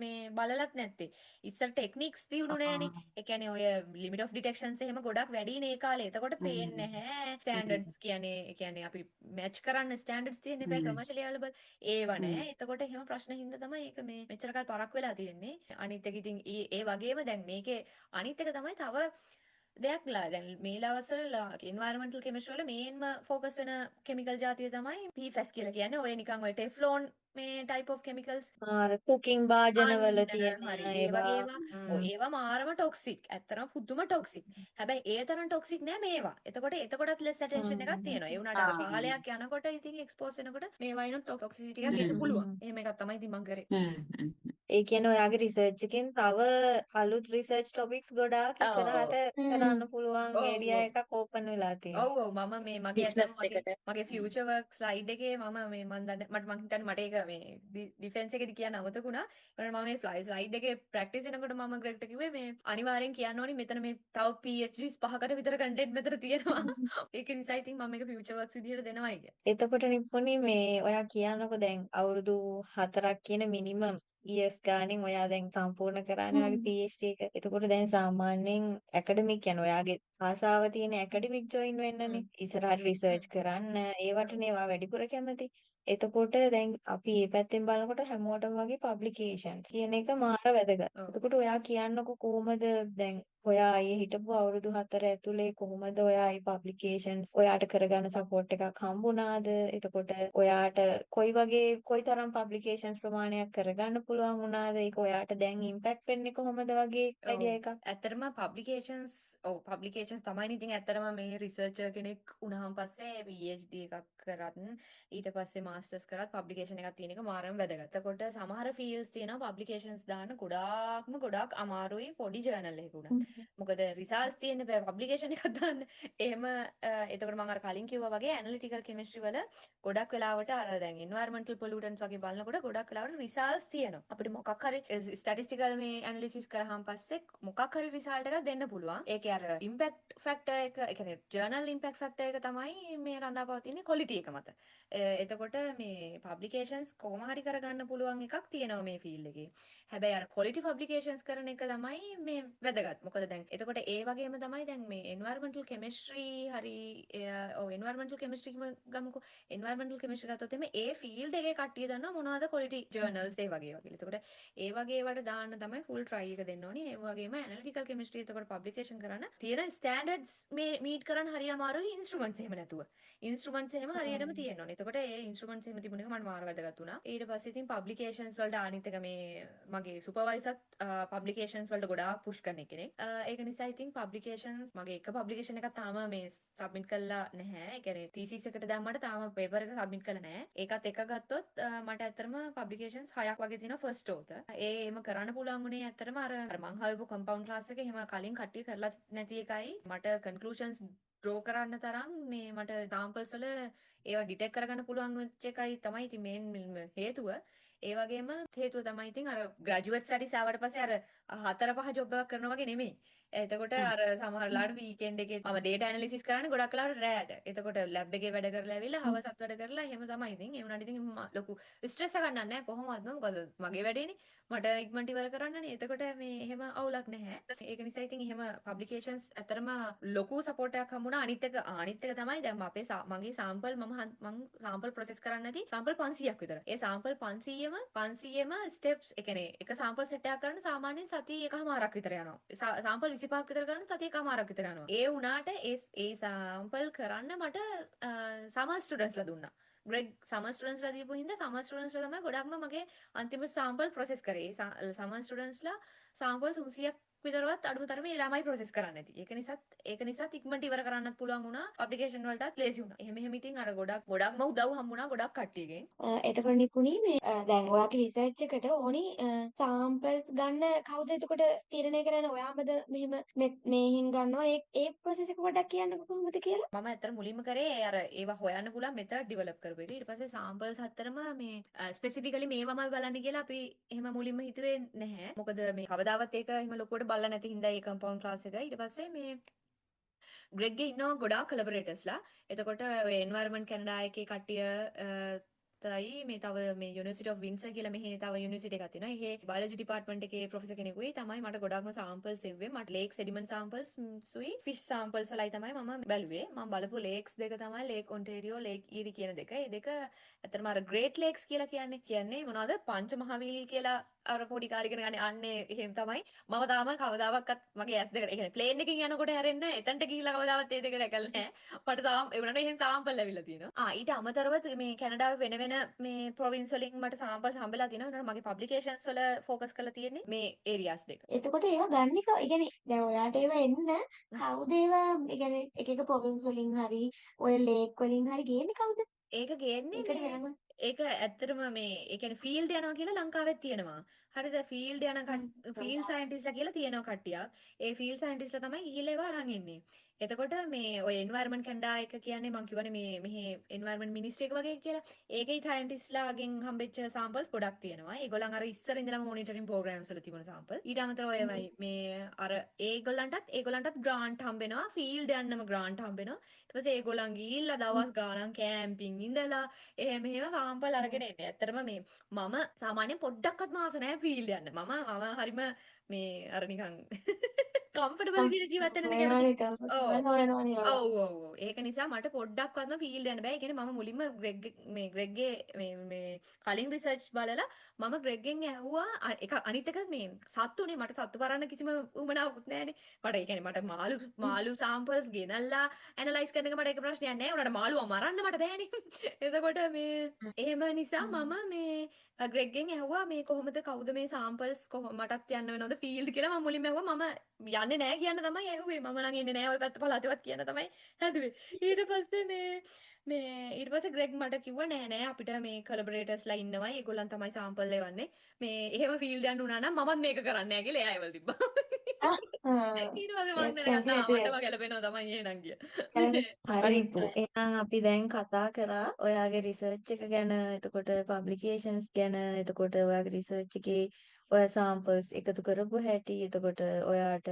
මේ බලලත් නැත්තේ. ඉස්සර ටෙක්නික්ස් දියුණු නෑනේ. ඒ කියන්නේ ඔය ලිමිට් ඔෆ් ඩිටෙක්ෂන්ස් එහෙම ගොඩක් වැඩිනේ ඒ කාලේ. එතකොට පේන්නේ නැහැ. ස්ටෑන්ඩඩ්ස් කියන්නේ අපි මැච් කරන්න ස්ටෑන්ඩඩ්ස් තියෙන්නේ බෑ කමර්ෂියලි අවైలබල්. ඒව නෑ. එතකොට එහෙම ප්‍රශ්න හින්දා තමයි ඒක මේ මෙච්චර කල් පරක් වෙලා තියෙන්නේ. අනිත් එක ඉතින් ඒ වගේම දැන් මේකේ අනිත් එක තමයි තව දෙයක් දැන් මේ දවස්වල environmental chemistry වල මේන්ම ફોකස් වෙන කිමිකල් જાතිය තමයි PFAS කියලා කියන්නේ. ඔය නිකන් ඔය ටෙෆ්ලෝන් මේ type of chemicals කුකින් භාජනවල තියෙන හරි ඒ වගේ ඒවා ඒවා මාරම ටොක්සික්. ඇත්තටම පුදුම ටොක්සික්. හැබැයි ඒ තරම් ටොක්සික් නෑ මේවා. එතකොටත් less attention එකක් තියෙනවා. ඒ වුණාට අර කාලයක් යනකොට ඉතින් එක්ස්පෝස් වෙනකොට මේ වයින්ොත් ටොක්සිසිටි එකක් එන්න පුළුවන්. එහෙම එකක් තමයි ඉතින් මම කරේ. ඒ කියන්නේ ඔයාගේ රිසර්ච් එකෙන් තව අලුත් රිසර්ච් ටොපික්ස් ගොඩාක් ඉස්සරහට කරන්න පුළුවන් ඒරියා එකක් ඕපන් වෙලා තියෙනවා. ඔව් මම මේ මගේ ෆියුචර් වර්ක් ස්ලයිඩ් එකේ මම මේ මම හිතන්නේ මට ඒක මේ ඩිෆෙන්ස් එකේදී කියන්න අමතකුණා. ඒකට මම මේ ෆ්ලයි ස්ලයිඩ් එකේ ප්‍රැක්ටිස් කරනකොට මම ග්‍රෙග්ට කිව්වේ මේ අනිවාර්යෙන් කියන්න ඕනි මෙතන මේ තව PhDs 5කට විතර කන්ටෙන්ට් මෙතන තියෙනවා. ඒක නිසා ඉතින් මම මේක ෆියුචර් වර්ක්ස් විදිහට දෙනවායි කියලා. එතකොට නිප්පුණි මේ ඔයා කියනකො දැන් අවුරුදු 4ක් කියන මිනිමම් years ගානෙන් ඔයා දැන් සම්පූර්ණ කරන්නේ ඔයාගේ PhD එක. එතකොට දැන් සාමාන්‍යයෙන් ඇකඩමික් කියන්නේ ඔයාගේ ආසාව තියෙන ඇකඩමික් ජොයින් වෙන්නනේ. ඉස්සරහට රිසර්ච් කරන්න ඒවටනේ ඔයා වැඩිපුර කැමති. එතකොට දැන් අපි මේ පැත්තෙන් බලනකොට හැමෝටම වගේ පබ්ලිකේෂන්ස් කියන එක මාර වැදගත්. ඔව්. එතකොට ඔයා කියන්නකො කොහොමද දැන් ඔයා අයේ හිටපු අවුරුදු 4 ඇතුලේ කොහොමද ඔයා මේ පබ්ලිකේෂන්ස් ඔයාට කරගන්න සපෝට් එකක් හම්බුණාද? එතකොට ඔයාට කොයිතරම් පබ්ලිකේෂන්ස් ප්‍රමාණයක් කරගන්න පුළුවන් වුණාද? ඒක ඔයාට දැන් ඉම්පැක්ට් වෙන්නේ කොහොමද වගේ ඔව් අයිඩියා එකක්? ඇත්තටම පබ්ලිකේෂන්ස් තමයි ඉතින් ඇත්තටම මේ රිසර්චර් කෙනෙක් වුණාන් පස්සේ PhD එකක් කරත් ඊට පස්සේ මාස්ටර්ස් කරත් පබ්ලිකේෂන් එකක් තියෙන එක මාරම වැදගත්. එතකොට සමහර ෆීල්ඩ්ස් තියෙනවා පබ්ලිකේෂන්ස් දාන්න ගොඩාක් අමාරුයි පොඩි ජර්නල් එකක උනත්. මොකද රිසර්ච් තියෙන්න බෑ පබ්ලිකේෂන් එකක් දාන්න. එහෙම එතකොට මම අර කලින් කිව්වා වගේ ඇනලිටිකල් කෙමිස්ට්‍රි වල ගොඩක් වෙලාවට අර දැන් එන්වයරන්මන්ටල් පොලියුටන්ට්ස් වගේ බලනකොට ගොඩක් වෙලාවට රිසර්ච් තියෙනවා. අපිට මොකක් හරි ස්ටැටිස්ටිකල් මේ ඇනලිසිස් කරාම පස්සේ මොකක් හරි රිසල්ට් එකක් දෙන්න පුළුවන්. ඒකේ අර ඉම්පැක්ට් ෆැක්ටර් එක, ඒ කියන්නේ ජර්නල් ඉම්පැක්ට් ෆැක්ටර් එක තමයි මේ රඳාපවතින්නේ ක්වොලිටි එක මත. එතකොට මේ පබ්ලිකේෂන්ස් කොහොම හරි කරගන්න පුළුවන් එකක් තියෙනවා මේ ෆීල්ඩ් එකේ. හැබැයි අර ක්වොලිටි පබ්ලිකේෂන්ස් කරන එක තමයි මේ වැදගත්. මොකද දැන් එතකොට ඒ වගේම තමයි දැන් මේ එන්වයරන්මන්ටල් කෙමිස්ට්‍රි හරි එන්වයරන්මන්ටල් කෙමිස්ට්‍රි ගමුකෝ. එන්වයරන්මන්ටල් කෙමිස්ට්‍රි ගත්තොත් එමේ ඒ ෆීල්ඩ් එකේ කට්ටිය දන්නවා මොනවද ක්වොලිටි ජර්නල්ස් ඒ වගේ. එතකොට ඒ වගේ ඒවට දාන්න තමයි ෆුල් try එක දෙන්න ඕනේ. ඒ වගේම ඇනලිටිකල් කෙමිස්ට්‍රි එතකොට පබ්ලිකේෂන් කරන්න තියෙන ස්ටෑන්ඩඩ්ස් මේ මීට් කරන්න හරි අමාරුයි ඉන්ස්ට්‍රුමන්ට්ස් එහෙම නැතුව. ඉන්ස්ට්‍රුමන්ට්ස් එහෙම හරියටම තියෙන්න ඕනේ. එතකොට ඒ ඉන්ස්ට්‍රුමන්ට්ස් එහෙම තිබුණ එක මට මාර වැදගත් වුණා. ඊට පස්සේ ඉතින් පබ්ලිකේෂන්ස් වලට අනිත් එක මේ මගේ සුපර්වයිසර්ත් පබ්ලිකේෂන්ස් වලට ගොඩාක් පුෂ් කරන කෙනෙක්. ඒක නිසා ඉතින් පබ්ලිකේෂන්ස් මගේ එක පබ්ලිකේෂන් එකක් තාම මේ සබ්මිට් කරලා නැහැ. ඒ කියන්නේ තීසිස් එකට දැම්මට තාම පේපර් එක සබ්මිට් කරලා නැහැ. ඒකත් එක ගත්තොත් මට ඇත්තටම පබ්ලිකේෂන්ස් 6ක් වගේ තියෙනවා ෆස්ට් ඕතර්. එහෙම කරන්න පුළුවන් වුණේ ඇත්තටම අර මං හවපු කම්පවුන්ඩ් ක්ලාස් එකේ එහෙම කලින් කට්ටිය කරලා නැති එකයි මට කන්ක්ලූෂන්ස් ඩ්‍රෝ කරන්න තරම් මේ මට සාම්පල්ස් වල ඒවා ඩිටෙක්ට් කරගන්න පුළුවන් වෙච්ච එකයි තමයි ඉතින් මේන් හේතුව. ඒ වගේම හේතුව තමයි ඉතින් අර ග්‍රැජුවේට් ස්ටඩිස් ආවට පස්සේ අර 4-5 ජොබ් එකක් කරනවා වගේ නෙමෙයි. එතකොට අර සමහරලාට වීකෙන්ඩ් එකේ මම ඩේටා ඇනලිසිස් කරන්නේ ගොඩක් වෙලාවට රෑට. එතකොට ලැබ් එකේ වැඩ කරලා ඇවිල්ලා හවසත් වැඩ කරලා එහෙම තමයි ඉතින්. ඒ වුණාට ඉතින් ලොකු ස්ට්‍රෙස් එකක් ගන්නත් නැහැ කොහොමවත් මොකද මගේ වැඩේනේ. මට ඉක්මනට ඉවර කරන්නනේ. එතකොට මේ එහෙම අවුලක් නැහැ. ඒක නිසා ඉතින් එහෙම පබ්ලිකේෂන්ස් ඇතරම ලොකු සපෝට් එකක් හම්බුණා. අනිත් එක තමයි දැන් මගේ සාම්පල් මම සාම්පල් ප්‍රොසෙස් කරන්න නැති සාම්පල් 500ක් විතර. ඒ සාම්පල් 500ම ස්ටෙප්ස් ඒ කියන්නේ එක සාම්පල් සෙට් එකක් කරන්න සාමාන්‍යයෙන් සතිය එකමාරක් විතර යනවා. සාම්පල් 25ක් විතර කරන්න සතිය එකමාරක් විතර යනවා. ඒ වුණාට ඒ සාම්පල් කරන්න මට සමහර ස්ටුඩන්ට්ස්ලා දුන්නා. ග්‍රෙග් සමර් ස්ටුඩන්ට්ස්ලා දීපු හින්දා සමර් ස්ටුඩන්ට්ස්ලා තමයි ගොඩක්ම මගේ අන්තිම සාම්පල් ප්‍රොසෙස් කරේ. සමර් ස්ටුඩන්ට්ස්ලා සාම්පල් 300ක් විතරවත් අඩුම තරමේ ළමයි ප්‍රොසෙස් කරන්න ඇති. ඒක නිසා ඉක්මනට ඉවර කරන්නත් පුළුවන් වුණා. ඇප්ලිකේෂන් වලටත් ලේසි වුණා. එහෙම ඉතින් අර ගොඩක්ම උදව් හම්බුණා ගොඩක් කට්ටියගෙන්. එතකොට නිපුණී මේ දැන් ඔයාගේ රිසර්ච් එකට ඕනි සාම්පල් ගන්න කවුද එතකොට තීරණය කරන්නේ ඔයාමද මෙහෙම මේහින් ගන්නවා ඒ ප්‍රොසෙස් එක පොඩ්ඩක් කියන්නකෝ කොහොමද කියලා. මම ඇත්තට මුලින්ම කරේ අර ඒවා හොයන්න පුළුවන් මෙතඩ් ඩෙවලොප් කරපු එක. ඊට පස්සේ සාම්පල්ස් හතරම මේ ස්පෙસિෆිකලි මේවමයි බලන්න කියලා අපි එහෙම මුලින්ම හිතුවේ නැහැ. මොකද මේ කවදාවත් ඒක එහෙම ලොකුවට බලලා නැති හින්දා ඒ කම්පවුන්ඩ් ක්ලාස් එක. ඊට පස්සේ මේ ග්‍රෙග්ගේ ඉන්නවා ගොඩාක් කොලැබොරේටර්ස්ලා. එතකොට ඔය එන්වයරන්මන්ට් කැනඩා එකේ කට්ටිය තයි මේ තව මේ යුනිවර්සිටි ඔෆ් වින්සර් කියලා මෙහි තව යුනිවර්සිටි එකක් තියෙනවා. ඒකේ බයොලොජි ඩිපාර්ට්මන්ට් එකේ ප්‍රොෆෙසර් කෙනෙකුයි තමයි මට ගොඩක්ම සාම්පල්ස් එව්වේ. මට ලේක් සෙඩිමන්ට් සාම්පල්ස් සුයි ෆිෂ් සාම්පල්ස් වලයි තමයි මම බැලුවේ. මම බලපු ලේක්ස් දෙක තමයි ලේක් ඔන්ටේරියෝ ලේක් ඊරි කියන දෙක. ඒ දෙක ඇත්තටම අර ග්‍රේට් ලේක්ස් කියලා කියන්නේ මොනවද? පංච මහවිල් කියලා අර පොඩි කාලේ ඉගෙන ගන්නේ අන්නේ එහෙම තමයි. මම තාම කවදාවත් මගේ ඇස් දෙකට ඒ කියන්නේ ප්ලේන් එකකින් යනකොට හැරෙන්න එතනට ගිහිල්ලා කවදාවත් ඒ දෙක දැකලා නැහැ. මට ඒ වුණාට එහෙම සාම්පල් ලැබිලා තියෙනවා. ඊට අමතරව මේ කැනඩාවේ වෙන වෙන මේ ප්‍රොවින්ස් වලින් මට සාම්පල්ස් හම්බෙලා තියෙනවා. ඒනට මගේ පබ්ලිකේෂන්ස් වල ફોකස් කරලා තියෙන්නේ මේ ඒරියාස් දෙක. එතකොට ඒවා ගන්න එක ඒ කියන්නේ දැන් ඔයාට ඒවා එන්න කවුද ඒවා ඒ කියන්නේ එක ප්‍රොවින්ස් වලින් හරි ඔය ලේක් වලින් හරි ගේන්නේ කවුද? ඒක ගේන්නේ ඒකට මේ හැම ඒක ඇත්තටම මේ ඒ කියන්නේ ෆීල්ඩ් යනවා කියලා ලංකාවෙත් තියෙනවා. හරිද? ෆීල්ඩ් ෆීල්ඩ් සයන්ටිස්ට්ලා කියලා තියෙනවා කට්ටියක්. ඒ ෆීල්ඩ් සයන්ටිස්ට්ලා තමයි ගිහිල්ලා ඒවා අරන් එන්නේ. එතකොට මේ ඔය එන්වයරන්මන්ට් කැනඩා එක කියන්නේ මම කියවනේ මේ මෙහි එන්වයරන්මන්ට් මිනිස්ට්‍රි එක වගේ කියලා. ඒකේ සයන්ටිස්ට්ලාගෙන් හම්බෙච්ච සාම්පල්ස් ගොඩක් තියෙනවා. ඒගොල්ලන් අර ඉස්සර ඉඳලම මොනිටරින් ප්‍රෝග්‍රෑම්ස් වල තිබුණ සාම්පල්. ඊට අමතරව ඔය මේ අර ඒගොල්ලන්ටත් ග්‍රාන්ට් හම්බෙනවා. ෆීල්ඩ් යන්නම ග්‍රාන්ට් හම්බෙනවා. ඊට පස්සේ ඒගොල්ලන් ගිහිල්ලා දවස් ගාණක් කැම්පින් ඉඳලා එහෙම සාම්පල් අරගෙන එන්නේ. ඇත්තටම මේ මම සාමාන්‍යයෙන් පොඩ්ඩක්වත් මාස නැහැ ෆීල්ඩ් යන්න. මම හරිම මේ අර නිකන් කම්ෆර්ටබල් විදිහට ජීවත් වෙන්න කැමති. ඔව්. ඔව්. ඒක නිසා මට පොඩ්ඩක්වත්ම ෆීල්ඩ් යන්න බෑ. ඒ කියන්නේ මම මුලින්ම ග්‍රෙග්ගේ මේ කලින් රිසර්ච් බලලා මම ග්‍රෙග්ගෙන් ඇහුවා එක අනිත් එක මේ සත්තුනේ මට සත්තු බලන්න කිසිම උවමනාවකුත් නැහැනේ. මට ඒ කියන්නේ මට මාළු සාම්පල්ස් ගෙනල්ලා ඇනලයිස් කරන එක මට ඒක ප්‍රශ්නයක් නෑ. උනාට මාළුවා මරන්න මට බෑනේ. එතකොට මේ එහෙම නිසා මම මේ ග්‍රෙග්ගෙන් ඇහුවා මේ කොහොමද කවුද මේ සාම්පල්ස් මටත් යන්න වෙනවද ෆීල්ඩ් කියලා මම මුලින්ම ඇහුවා. මම යන්නේ නෑ කියන්න තමයි ඇහුවේ. මම නම් එන්නේ නෑ ඔය පැත්ත පළාතවත් කියන්න තමයි හැදුවේ. ඊට පස්සේ ඊට පස්සේ ග්‍රෙග් මට කිව්වා නෑ අපිට මේ කොලැබොරේටර්ස්ලා ඉන්නවා. ඒගොල්ලන් තමයි සාම්පල් එවන්නේ. මේ එහෙම ෆීල්ඩ් යන්න උනා නම් මමත් මේක කරන්නේ නෑ කියලා එයා ඒවල තිබ්බා. ඊට පස්සේ මම දැනගත්තා මටම ගැලපෙනවා තමයි එහෙනම් කියලා. හරි පු. එහෙනම් අපි දැන් කතා කරා ඔයාගේ රිසර්ච් එක ගැන, එතකොට පබ්ලිකේෂන්ස් ගැන, එතකොට ඔයාගේ රිසර්ච් එකේ ඔය සාම්පල්ස් එකතු කරපු හැටි, එතකොට ඔයාට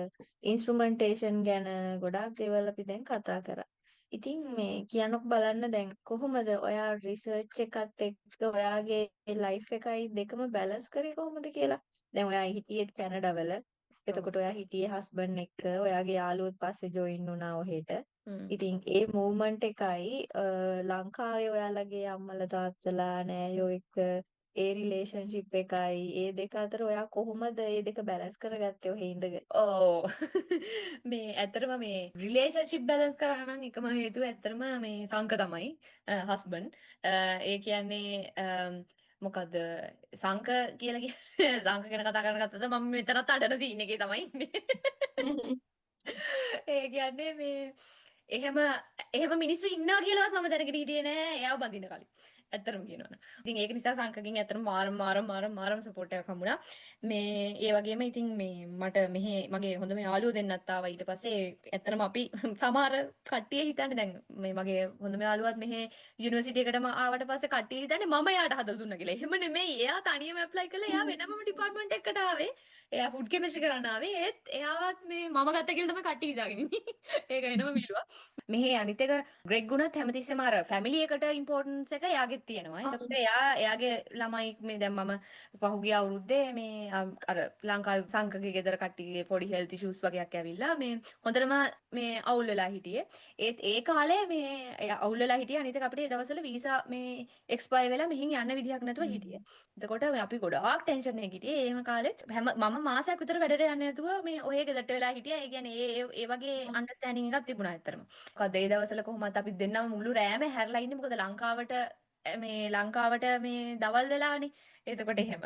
ඉන්ස්ට්‍රුමන්ටේෂන් ගැන ගොඩාක් දේවල් අපි දැන් කතා කරා. ඉතින් මේ කියනකො බලන්න දැන් කොහොමද ඔයා රිසර්ච් එකත් එක්ක ඔයාගේ ලයිෆ් එකයි දෙකම බැලන්ස් කරේ කොහොමද කියලා. දැන් ඔයා හිටියේ කැනඩාවල. එතකොට ඔයා හිටියේ හස්බන්ඩ් එක්ක, ඔයාගේ යාළුවොත් පස්සේ ජොයින් වුණා ඔහෙට. ඉතින් ඒ මූව්මන්ට් එකයි ලංකාවේ ඔයාලගේ අම්මලා තාත්තලා නෑයෝ එක්ක ඒ රිලේෂන්ෂිප් එකයි ඒ දෙක අතර ඔයා කොහොමද ඒ දෙක බැලන්ස් කරගත්තේ ඔහේ ඉඳගෙන? ඕ මේ ඇත්තටම මේ රිලේෂන්ෂිප් බැලන්ස් කරා නම් එකම හේතුව ඇත්තටම මේ සංක තමයි හස්බන්ඩ්. ඒ කියන්නේ මොකද සංක කියලා කියන්නේ සංක ගැන කතා කරන ගත්තද මම මෙතනත් අඬන සීන් එකේ තමයි ඉන්නේ. ඒ කියන්නේ මේ එහෙම මිනිස්සු ඉන්නවා කියලාවත් මම දැනගෙන හිටියේ නෑ එයාව බඳින්න කලින්. ඇත්තටම කියනවනේ. ඉතින් ඒක නිසා සංකගෙන් ඇත්තටම මාරම සපෝට් එකක් හම්බුණා. මේ ඒ වගේම ඉතින් මේ මට මෙහි මගේ හොඳම යාළුවෝ දෙන්නත් ආවා ඊට පස්සේ ඇත්තටම අපි සමහර කට්ටිය හිතන්නේ දැන් මේ මගේ හොඳම යාළුවත් මෙහි යුනිවර්සිටි එකටම ආවට පස්සේ කට්ටිය හිතන්නේ මම එයාට හදලා දුන්නා කියලා. එහෙම නෙමෙයි. එයා තනියම ඇප්ලයි කළා. එයා වෙනම ඩිපාර්ට්මන්ට් එකකට ආවේ. එයා ෆුඩ් කෙමිස්ට්‍රි කරන්න ආවේ. ඒත් එයාවත් මේ මම ගත්ත කියලා තමයි කට්ටිය හිතාගෙන ඉන්නේ. ඒක වෙනම විලුවක්. මෙහි අනිත් එක ග්‍රෙග් ගුණත් හැමතිස්සෙම අර ෆැමිලි එකට ඉම්පෝටන්ස් එක එයාගෙත් තියෙනවා. එතකොට එයාගේ ළමයි මේ දැන් මම පහුගිය අවුරුද්දේ මේ අර ලංකාවේ සංකගේ ගෙදර කට්ටියගේ පොඩි හෙල්ත් ඉෂුස් වගේක් ඇවිල්ලා මේ හොඳටම මේ අවුල් වෙලා හිටියේ. ඒත් ඒ කාලේ මේ අවුල් වෙලා හිටියේ අනිත් එක අපිට ඒ දවස්වල වීසා මේ එක්ස්පයර් වෙලා මෙහින් යන්න විදිහක් නැතුව හිටියේ. එතකොට අපි ගොඩාක් ටෙන්ෂන් එකේ හිටියේ. ඒම කාලෙත් මම මාසයක් විතර වැඩට යන්නේ නැතුව මේ ඔය ගෙදරට වෙලා හිටියා. ඒ කියන්නේ ඒ වගේ අන්ඩර්ස්ටෑන්ඩින් එකක් තිබුණා ඇත්තටම. මොකද ඒ දවස්වල කොහොමද අපි දෙන්නම මුළු රෑම හැරලා ඉන්නේ. මොකද ලංකාවට මේ දවල් වෙලානේ. එතකොට එහෙම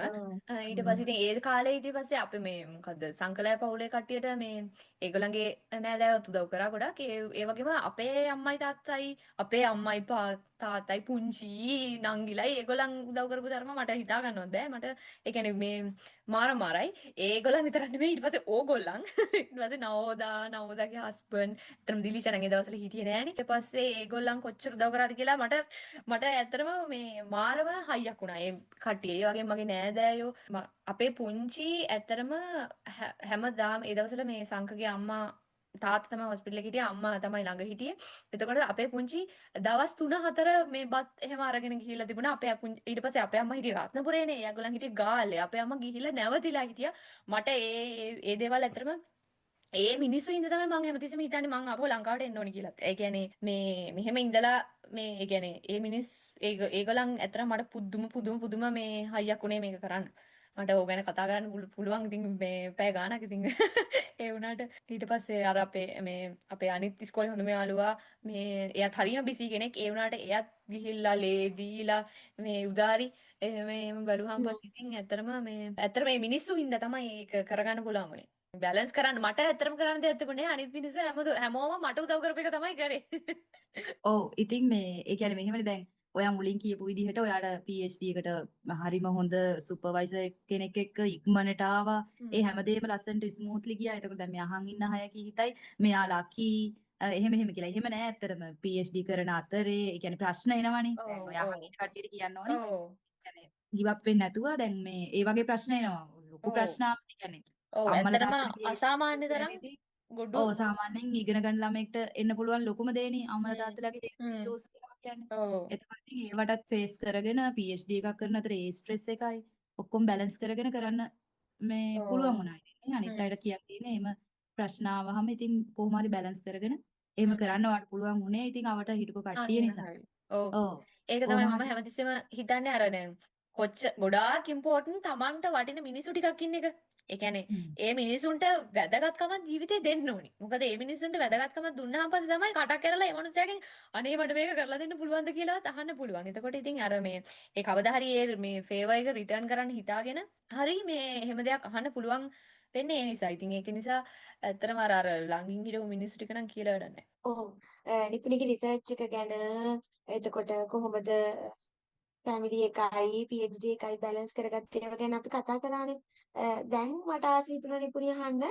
ඊට පස්සේ ඉතින් ඒ කාලේ ඊට පස්සේ අපි මේ මොකද්ද සංකලය පවුලේ කට්ටියට මේ ඒගොල්ලන්ගේ නෑදෑයොත් උදව් කරා ගොඩක්. ඒ වගේම අපේ අම්මයි තාත්තයි පුංචි නංගිලයි ඒගොල්ලන් උදව් කරපු ධර්ම මට හිතා ගන්නවත් බෑ. මට ඒ කියන්නේ මේ මාරයි. ඒගොල්ලන් විතරක් නෙමෙයි ඊට පස්සේ ඕගොල්ලන් ඊට පස්සේ නවෝදාගේ හස්බන්ඩ් අතරම දිලිෂා නම් ඒ දවස්වල හිටියේ නෑනේ. ඊට පස්සේ ඒගොල්ලන් කොච්චර උදව් කරාද කියලා මට ඇත්තටම මේ මාරම හයියක් වුණා. ඒ කට්ටිය ඒ වගේ මගේ නෑදෑයෝ අපේ පුංචි ඇත්තටම හැමදාම ඒ දවස්වල මේ සංකගේ අම්මා තාත්තා තමයි හොස්පිටල් එකේ හිටියේ. අම්මා තමයි ළඟ හිටියේ. එතකොට අපේ පුංචි දවස් 3-4 මේ බත් එහෙම අරගෙන ගිහිල්ලා තිබුණා. ඊට පස්සේ අපේ අම්මා හිටියේ රත්නපුරේනේ. ඒගොල්ලන් හිටියේ ගාල්ලේ. අපේ අම්මා ගිහිල්ලා නැවතිලා හිටියා. මට ඒ දේවල් ඇත්තටම ඒ මිනිස්සු හින්දා තමයි මම හැමතිස්සෙම හිතන්නේ මම ආපහු ලංකාවට එන්න ඕනි කියලා. ඒ කියන්නේ මේ මෙහෙම ඉඳලා මේ ඒ කියන්නේ ඒගොල්ලන් ඇත්තටම මට පුදුම මේ හයියක් උනේ මේක කරන්න. මට ඕක ගැන කතා කරන්න පුළුවන් ඉතින් මේ පැය ගාණක් ඉතින් ඒ වුණාට ඊට පස්සේ අර අපේ අනිත් ඉස්කෝලේ හොඳම යාළුවා මේ එයාත් හරියම බිසි කෙනෙක්. ඒ වුණාට එයාත් ගිහිල්ලා ලේ දීලා මේ උදාරි මේ බලුවාම පස්සේ ඉතින් ඇත්තටම මේ මිනිස්සු හින්දා තමයි ඒක කරගන්න පුළුවන් වුනේ. බැලන්ස් කරන්න මට ඇත්තටම කරන්න දෙයක් තිබුණේ අනිත් මිනිස්සු හැමෝම මට උදව් කරපු එක තමයි කරේ. ඔව් ඉතින් මේ ඒ කියන්නේ මෙහෙමනේ දැන් ඔයා මුලින් කියපු විදිහට ඔයාට PhD එකට හරිම හොඳ සුපර්වයිසර් කෙනෙක් එක්ක ඉක්මනට ආවා. ඒ හැමදේම ලස්සනට ස්මූත්ලි ගියා. එතකොට දැන් මේ අහන් ඉන්න අය හිතයි මෙයා ලකි එහෙම කියලා. එහෙම නෑ ඇත්තටම PhD කරන අතරේ ඒ කියන්නේ ප්‍රශ්න එනවනේ. දැන් ඔයා අහන් ඉන්න කට්ටියට කියන්න ඕනේ. يعني give up වෙන්නේ නැතුව දැන් මේ ඒ වගේ ප්‍රශ්න එනවා. ලොකු ප්‍රශ්න ආවනේ කියන්නේ. ඇත්තටම අසාමාන්‍ය තරම් ගොඩ ඔව් සාමාන්‍යයෙන් ඉගෙන ගන්න ළමයෙක්ට එන්න පුළුවන් ලොකුම දේනේ අම්මලා තාත්තලාගේ ඉෂුස් කියන්නේ. ඔව්. එතකොට ඉතින් ඒවටත් ෆේස් කරගෙන PhD එකක් කරන අතර ඒ ස්ට්‍රෙස් එකයි ඔක්කොම බැලන්ස් කරගෙන කරන්න මේ පුළුවන් ඔව්. වුණා ඉතින්. අනිත් හ්ම්. අයට කියන්න තියෙන්නේ එහෙම ප්‍රශ්න ආවහම ඉතින් කොහොම හරි බැලන්ස් කරගෙන එහෙම හ්ම්. කරන්න ඔයාලට පුළුවන් වුණේ ඉතින් අවට හිටපු කට්ටිය අන්න නිසා. හරි. ඔව්. ඔව්. ඒක තමයි කොහොම මම හරි හැමතිස්සෙම හිතන්නේ අර දැන් ගොඩාක් ඉම්පෝටන්ට් Tamanට වටින මිනිස්සු ටිකක් ඉන්න එක. ඒ කියන්නේ හ්ම්. ඒ මිනිසුන්ට වැදගත්කමක් ජීවිතේ දෙන්න ඕනි. මොකද ඒ මිනිසුන්ට වැදගත්කමක් දුන්නාම පස්සේ තමයි කටක් කරලා ඒ මනුස්සයාගෙන් අනේ මට මේක කරලා දෙන්න පුළුවන්ද කියලාත් අහන්න පුළුවන්. එතකොට ඉතින් අර ඒ කවදා හරි මේ ෆේවර් එක රිටර්න් කරන්න හිතාගෙන හරි මේ එහෙම දෙයක් අහන්න පුළුවන් වෙන්නේ ඒ නිසා. ඉතින් ඒක නිසා ඇත්තටම අර ළඟින් හිටපු මිනිස්සු ටික නම් කියලා වැඩක් නැහැ. ඔව්. නිපුණගේ රිසර්ච් එක ගැන එතකොට කොහොමද ෆැමිලි එකයි PhD එකයි බැලන්ස් කරගත්තේ ඒවා ගැන අපි කතා කරානේ. දැන් මට ආස හිතුණා නිපුණිය අහන්න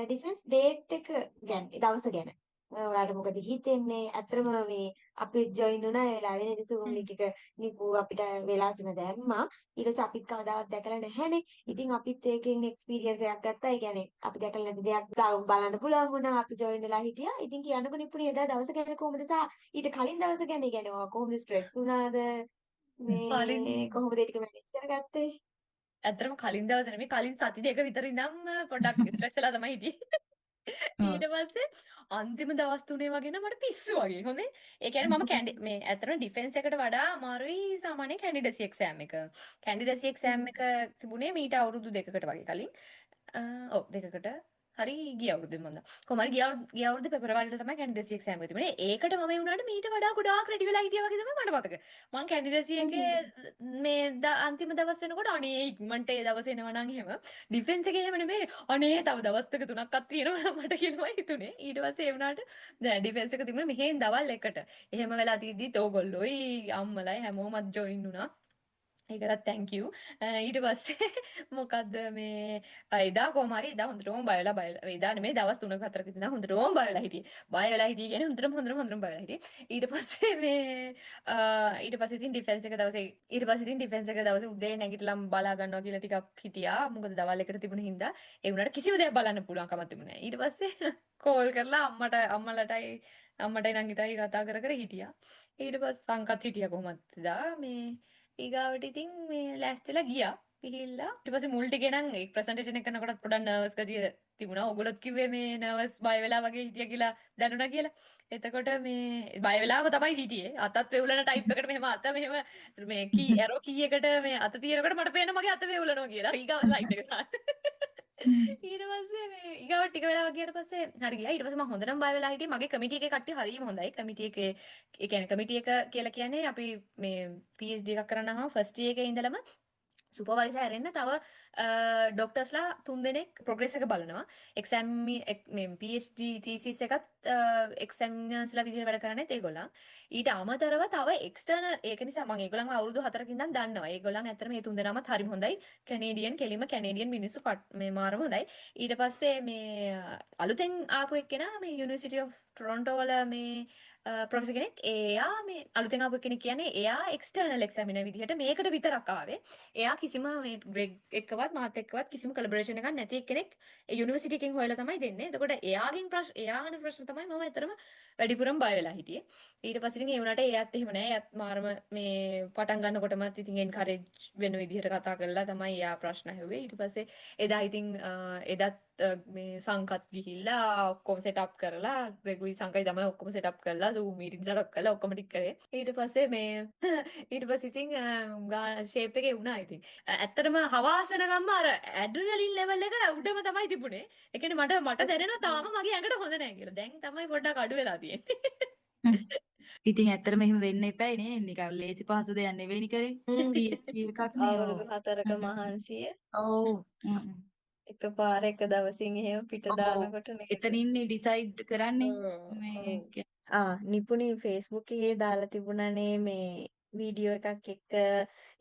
ඩිෆෙන්ස් ඩේට් එක ගැන දවස ගැන. ඔයාලට මොකද හිතෙන්නේ? අතරම මේ අපි ජොයින් වුණා ඒ වෙලාවේ නේද Zoom link එක නිපු අපිට වෙලාසන දැම්මා. ඊට පස්සේ අපිත් කවදාවත් දැකලා නැහැනේ. ඉතින් අපිත් ඒකෙන් එක්ස්පීරියන්ස් එකක් ගත්තා. ඒ කියන්නේ අපි දැකලා නැති දෙයක් බලන්න පුළුවන් වුණා. අපි ජොයින් වෙලා හිටියා. ඉතින් කියන්නකො නිපුණිය එදා දවස ගැන කොහොමද සහ ඊට කලින් දවස ගැන කියන්නේ ඔයා කොහොමද ස්ට්‍රෙස් වුණාද? කලින් මේ කොහොමද ඒක මැනේජ් කරගත්තේ? ඇත්තටම කලින් දවසේ නෙමෙයි කලින් සති දෙක විතර ඉඳන් පොඩ්ඩක් ස්ට්‍රෙස් වෙලා තමයි හිටියේ. ඔව්. ඊට පස්සේ අන්තිම දවස් 3 වගේ නම් මට පිස්සු වගේ. හොඳේ. ඒ කියන්නේ මම මේ ඇත්තටම ඩිෆෙන්ස් එකට වඩා අමාරුයි සාමාන්‍ය කැන්ඩිඩේසි එක්සෑම් එක. කැන්ඩිඩේසි එක්සෑම් එක තිබුණේ මීට අවුරුදු දෙකකට වගේ කලින්. ඔව් දෙකකට හරි ගිය අවුරුද්දේ මන්ද. කොහොම හරි ගිය අවුරුද්දේ පෙබරවාරියට තමයි කැන්ඩිඩේසි එක්සෑම් එක තිබුණේ. ඒකට මම ඒ වුණාට මීට වඩා ගොඩාක් රෙඩි වෙලා හිටියා වගේ තමයි මට මතක. මං කැන්ඩිඩේසි එකේ මේ අන්තිම දවස් වෙනකොට අනේ ඉක්මනට ඒ දවස් එනවා නම් එහෙම ඩිෆෙන්ස් එකේ එහෙම නෙමෙයි අනේ තව දවස් දෙක තුනක්වත් තියෙනවා නම් මට කියනවා හිතුනේ ඊට පස්සේ ඒ වුණාට දැන් ඩිෆෙන්ස් එක තිබුණේ මෙහෙන් දවල් එකට එහෙම වෙලා තියද්දිත් ඕගොල්ලෝයි අම්මලයි හැමෝමත් ජොයින් වුණා ඒකටත් thank you ඊට පස්සේ මොකද්ද මේ එදා කොහොම හරි එදා හොඳටම බය වෙලා එදා නෙමෙයි දවස් 3ක 4ක ඉඳන් හොඳටම බය වෙලා හිටියේ බය වෙලා හිටියේ කියන්නේ හොඳටම බය වෙලා හිටියේ ඊට පස්සේ ඊට පස්සේ ඉතින් ඩිෆෙන්ස් එක දවසේ උදේ නැගිටලා බලා ගන්නවා කියලා ටිකක් හිටියා මොකද දවල් එකට තිබුණ හින්දා ඒ වුණාට කිසිම දෙයක් බලන්න පුළුවන් කමක් තිබුණේ නැහැ ඊට පස්සේ කෝල් කරලා අම්මටයි නංගිටයි කතා කර කර හිටියා ඊට පස්සේ සංකත් හිටියා කොහොමද දා මේ ඊගාවට ඉතින් මේ ලෑස්තිලා ගියා. ගිහිල්ලා ඊට පස්සේ මුල් ටිකේ නම් ඒ ප්‍රසන්ටේෂන් එක කරනකොටත් පොඩක් නර්වස් ගතිය තිබුණා. ඕගොල්ලොත් කිව්වේ මේ නර්වස් බය වෙලා වගේ හිටියා කියලා දැනුණා කියලා. එතකොට මේ බය වෙලාම තමයි හිටියේ. අතත් වේවුලන ටයිප් එකට මෙහෙම අත මෙහෙම මේ කී ඇරෝ කී එකට මේ අත තියනකොට මට පේනවා මගේ අත වේවුලනවා කියලා. ඊගාව ස්ලයිඩ් එක දාන්න. ඊට පස්සේ මේ ඊගාව ටික වෙලාවක් ගියාට පස්සේ හරි ගියා. ඊට පස්සේ මම හොඳටම බය වෙලා හිටියේ. මගේ කමිටි එකේ කට්ටිය හරියම හොඳයි. කමිටි එකේ ඒ කියන්නේ කමිටි එක කියලා කියන්නේ අපි මේ PhD එකක් කරනහම ෆස්ට් ඉයර් එකේ ඉඳලම සුපර්වයිසර් හැරෙන්න තව ඩොක්ටර්ස්ලා 3 දෙනෙක් ප්‍රොග්‍රස් එක බලනවා. එක්සෑම් මේ PhD thesis එකත් එක්සැමිනර්ස්ලා විදිහට වැඩ කරන්නේත් ඒගොල්ලන්. ඊට අමතරව තව එක්ස්ටර්නල් ඒක නිසා මම ඒගොල්ලන්ව අවුරුදු 4ක ඉඳන් දන්නවා. ඒගොල්ලන් ඇත්තට මේ 3 දෙනාමත් හරිම හොඳයි. කැනේඩියන් මිනිස්සු මේ මාරම හොඳයි. ඊට පස්සේ මේ අලුතෙන් ආපු එක්කෙනා මේ University of Toronto වල මේ ප්‍රොෆෙසර් කෙනෙක් එයා මේ අලුතෙන් ආපු කෙනෙක් කියන්නේ එයා එක්ස්ටර්නල් එක්සැමිනර් විදිහට මේකට විතරක් ආවේ. එයා කිසිම මේ ග්‍රෙග් එක්කවත් මාත් එක්කවත් කිසිම කොලැබොරේෂන් එකක් නැති කෙනෙක් ඒ යුනිවර්සිටි එකෙන් හොයලා තමයි දෙන්නේ. එතකොට එයා අහන ප්‍රශ්න තමයි මම ඇත්තටම වැඩිපුරම බය වෙලා හිටියේ. ඊට පස්සේ ඉතින් ඒ වුණාට එයාත් එහෙම නෑ. එයාත් මාරම මේ පටන් ගන්නකොටමත් ඉතින් එන්කරේජ් වෙන විදිහට කතා කරලා තමයි එයා ප්‍රශ්න ඇහුවේ. ඊට පස්සේ එදා ඉතින් එදත් මේ සංකත් ගිහිල්ලා ඔක්කොම සෙටප් කරලා ග්‍රෙගුයි සංකයි තමයි ඔක්කොම සෙටප් කරලා Zoom meeting සෙටප් කරලා ඔක්කොම ටික කරේ. ඊට පස්සේ මේ ඊට පස්සේ ඉතින් ෂේප් එකේ වුණා ඉතින්. ඇත්තටම හවාස් වෙනකම්ම අර ඇඩ්‍රිනලින් ලෙවල් එක උඩම තමයි තිබුණේ. ඒ කියන්නේ මට දැනෙනවා තාම මගේ ඇඟට හොඳ නැහැ කියලා. දැන් තමයි පොඩ්ඩක් අඩු වෙලා තියෙන්නේ. ඉතින් ඇත්තටම එහෙම වෙන්න එපායි නේ. නිකන් ලේසි පහසු දෙයක් නෙවෙයිනි කරේ. PhD එකක් නේ. අවුරුදු 4ක මහන්සිය ඔව්. එකපාර එක දවසින් එහෙම පිට ඔව්. දානකොට නේද? එතනින්නේ ඩිසයිඩ් කරන්නේ මේ නිපුණි Facebook එකේ දාලා තිබුණානේ මේ වීඩියෝ එකක් එක්ක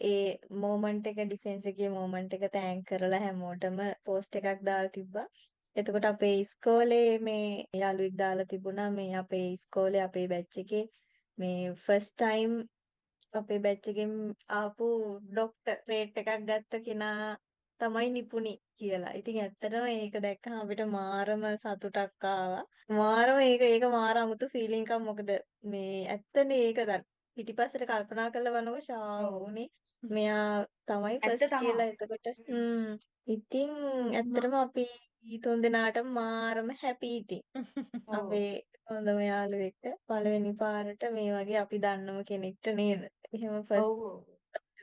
ඒ මොමන්ට් එක ඩිෆෙන්ස් එකේ මොමන්ට් එක තෑන්ක් කරලා හැමෝටම පෝස්ට් එකක් දාලා තිබ්බා. එතකොට අපේ ඉස්කෝලේ මේ යාළුවෙක් දාලා තිබුණා මේ අපේ ඉස්කෝලේ අපේ බැච් එකේ මේ ෆස්ට් ටයිම් අපේ බැච් එකෙන් ආපු ඩොක්ටර් රේට් එකක් ගත්ත කෙනා තමයි නිපුණි කියලා. ඉතින් ඇත්තටම ඒක දැක්කම අපිට මාරම සතුටක් ආවා. මාරම ඒක මාර අමුතු ෆීලිං එකක් මොකද මේ ඇත්තනේ ඒක පිටිපස්සට කල්පනා කරලා බලනකොට ෂාව් ඔව්. උනේ මෙයා තමයි ඇත්ත ෆස්ට් තමා. කියලා එතකොට ඉතින් ඇත්තටම අපි තුන් දෙනාටම මාරම හැපි ඉතින් ඔව්. අපේ හොඳම යාළුවෙක්ට පළවෙනි පාරට මේ වගේ අපි දන්නම කෙනෙක්ට නේද එහෙම ෆස්ට් ඔව් ඔව්.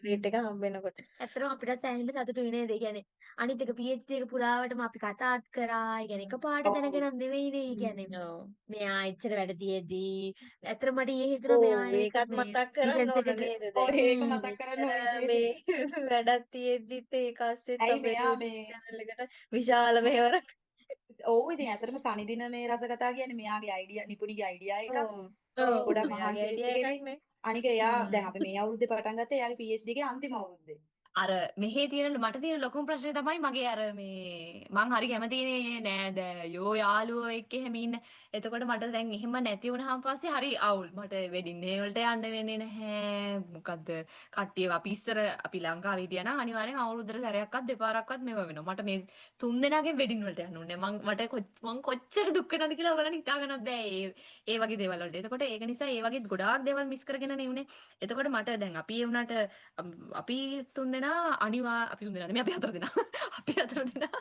ඩේට් එක හම්බෙනකොට ඇත්තටම අපිටත් සෑහෙන සතුටුයි නේද? ඒ කියන්නේ අනිත් එක PhD එක පුරාවටම අපි කතාත් කරා. ඒ කියන්නේ එකපාරට ඔව්. දැනගෙනත් නෙවෙයිනේ. ඒ කියන්නේ ඔව්. මෙයා එච්චර වැඩ තියේදී ඇත්තටම මට ඊයේ හිතුණා ඕ මෙයා එක්ක ඒකත් මේ මතක් කරන්න ඩිෆෙන්ස් ඕන එකට නේද ඔව් දැන් ඒක හ්ම් මතක් කරන්න ඕනේ මෙච්චර ජීවිතේ. මේ වැඩක් තියෙද්දිත් ඒක අස්සෙත් ඇයි අපේ මෙයා YouTube මේ channel එකට විශාල මෙහෙවරක් ඔව් ඉතින් ඇත්තටම සනිදින මේ රස කතා කියන්නේ මෙයාගේ අයිඩියා නිපුණිගේ අයිඩියා එකක්. ඕ ඔව් ගොඩක් මෙයාගේ මහන්සි වෙච්ච අයිඩියා එකක් කෙනෙක්. නේ අනික එයා දැන් හ්ම් අපි මේ අවුරුද්දේ පටන් ගත්තේ එයාගේ PhD එකේ අන්තිම අවුරුද්දේ. අර මෙහි තියෙන මට තියෙන ලොකුම ප්‍රශ්නේ තමයි මගේ අර මේ මං හරි කැමතිනේ නෑද යෝ යාළුවෝ එක්ක එහෙම ඉන්න. එතකොට මට දැන් එහෙම නැති වුණාම පස්සේ හරි අවුල්. මට වෙඩින් ඩේ වලට යන්න වෙන්නේ නැහැ. මොකද්ද කට්ටිය අපි ඉස්සර අපි ලංකාවේ හිටියා නම් අනිවාර්යෙන් අවුරුද්දට සැරයක්වත් දෙපාරක්වත් මේව වෙනවා. මට මේ තුන් දෙනාගෙන් වෙඩින් වලට යන්න ඕනේ. මං කොච්චර දුක් වෙනවද කියලා ඔයගලන්ට හිතා ගන්නවත් බෑ. ඒ වගේ දේවල් වලට. එතකොට ඒක නිසා ඒ වගේ ගොඩාක් දේවල් මිස් කරගෙන නේ උනේ. එතකොට මට දැන් අපි ඒ වුණාට අපි තුන් දෙනා අපි තුන් දෙනා නෙමෙයි අපි හතර දෙනා අපි හතර දෙනා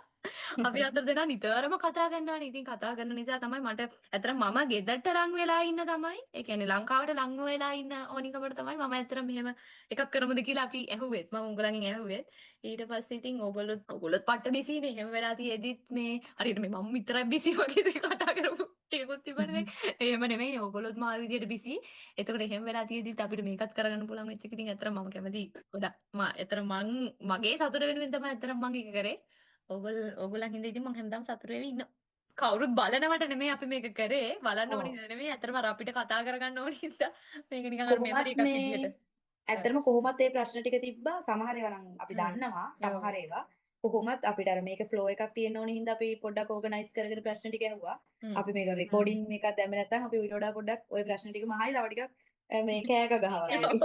අපි හතර දෙනා නිතරම කතා කරනවානේ. ඉතින් කතා කරන නිසා තමයි මට ඇත්තටම මම ගෙදරට ලං වෙලා ඉන්න තමයි. ඒ කියන්නේ ලංකාවට ලං වෙලා ඉන්න ඕනිකමට තමයි මම ඇත්තටම මෙහෙම එකක් කරමුද කියලා අපි ඇහුවෙත්. මම උඹලගෙන් ඇහුවෙත්. ඊට පස්සේ ඉතින් ඕගොල්ලොත් පට්ට බිසිනේ. එහෙම වෙලා තියෙද්දිත් මේ හරියට මේ මම විතරයි බිසි වගේ ඉතින් කතා කරමු. ටිකකුත් තිබුණේ දැන්. එහෙම නෙමෙයි. ඕගොල්ලොත් මාරු විදියට බිසි. එතකොට එහෙම වෙලා තියෙද්දිත් අපිට මේකත් කරගන්න පුළුවන් වෙච්ච එක ඉතින් ඇත්තටම මම කැමතියි. ගොඩක් ඇත්තටම මගේ සතුට වෙනුවෙන් තමයි ඇත්තටම මම ඒක කරේ. ඕගොල්ලන් හින්දා ඉතින් මම හැමදාම සතුට වෙවි ඉන්නවා. කවුරුත් බලනවට නෙමෙයි අපි මේක කරේ. බලන්න ඕනි ඔව්. හින්දා නෙමෙයි. ඇත්තටම අර අපිට කතා කරගන්න ඕනි හින්දා මේක නිකන් අර මෙමරි කොහොමත් එකක් මේ විදියට. ඇත්තටම කොහොමත් මේ ප්‍රශ්න ටික තිබ්බා. සමහර ඒවා නම් අපි හ්ම්. දන්නවා. ඔව්. සමහර ඒවා කොහොමත් අපිට අර මේක ෆ්ලෝ එකක් තියෙන්න ඕනේ හින්දා අපි පොඩ්ඩක් ඕගනයිස් කරගෙන ප්‍රශ්න ටික ඇහුවා. හ්ම්. අපි මේක හ්ම්. රෙකෝඩින් එකක් දැම්මේ නැත්නම් අපි ඊට වඩා පොඩ්ඩක් ওই ප්‍රශ්න ටික මහයි තව ටිකක් මේ කෑක ගහවා වැඩි.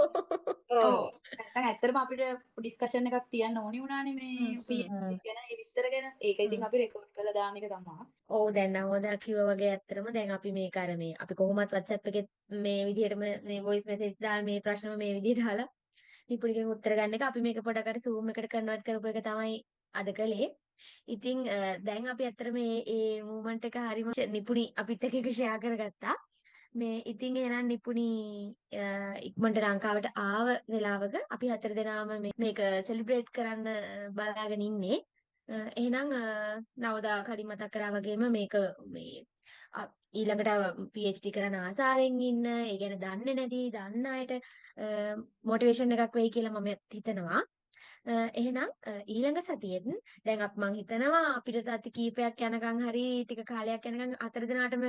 ඔව් ඔව්. නැත්නම් ඇත්තටම අපිට ඩිස්කෂන් එකක් තියන්න ඕනි වුණානේ මේ හ්ම්. හ්ම්. PhD ගැන ඒ විස්තර ගැන. ඒක ඉතින් හ්ම්. අපි රෙකෝඩ් කරලා දාන එක තමයි. ඔව් දැන් නවෝදා කිව්වා වගේ ඇත්තටම දැන් අපි මේක අර මේ අපි කොහොමත් WhatsApp එකේ මේ විදිහටම මේ voice message දාලා මේ ප්‍රශ්නම මේ විදිහට අහලා නිපුණියගෙන් උත්තර ගන්න එක අපි මේක පොඩක් අර Zoom එකට කන්වර්ට් කරපු එක තමයි අද කළේ. ඉතින් දැන් අපි ඇත්තට මේ මූමන්ට් එක හරිම නිපුණි අපිත් එක්ක එක ෂෙයා කරගත්තා. මේ ඉතින් එහෙනම් නිපුණි ඉක්මනට ලංකාවට ආව වෙලාවක අපි හතර දෙනාම මේක සෙලිබ්‍රේට් කරන්න බලාගෙන ඉන්නේ. එහෙනම් නවදා කලින් මතක් කරා වගේම මේක මේ ඊළඟට PhD කරන ආසාවෙන් ඉන්න, ඒ ගැන දන්නේ නැති, දන්න අයට මොටිවේෂන් එකක් වෙයි කියලා මම හිතනවා. එහෙනම් ඊළඟ සතියෙත් දැන් මං හිතනවා අපිට තත්ති කීපයක් යනකම් හරි ටික කාලයක් යනකම් හතර දිනාටම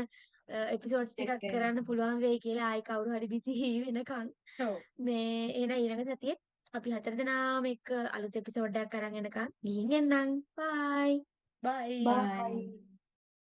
එපිසෝඩ්ස් ටිකක් එක්ක කරන්න පුළුවන් වෙයි කියලා ආයි කවුරු හරි බිසි වෙනකම් ඔව්. මේ එහෙනම් ඊළඟ සතියෙත් අපි හතර දිනාම එක්ක අලුත් එපිසෝඩ් එකක් අරන් එනකම් ගිහින් එන්නම්. බයි. බයි. බයි.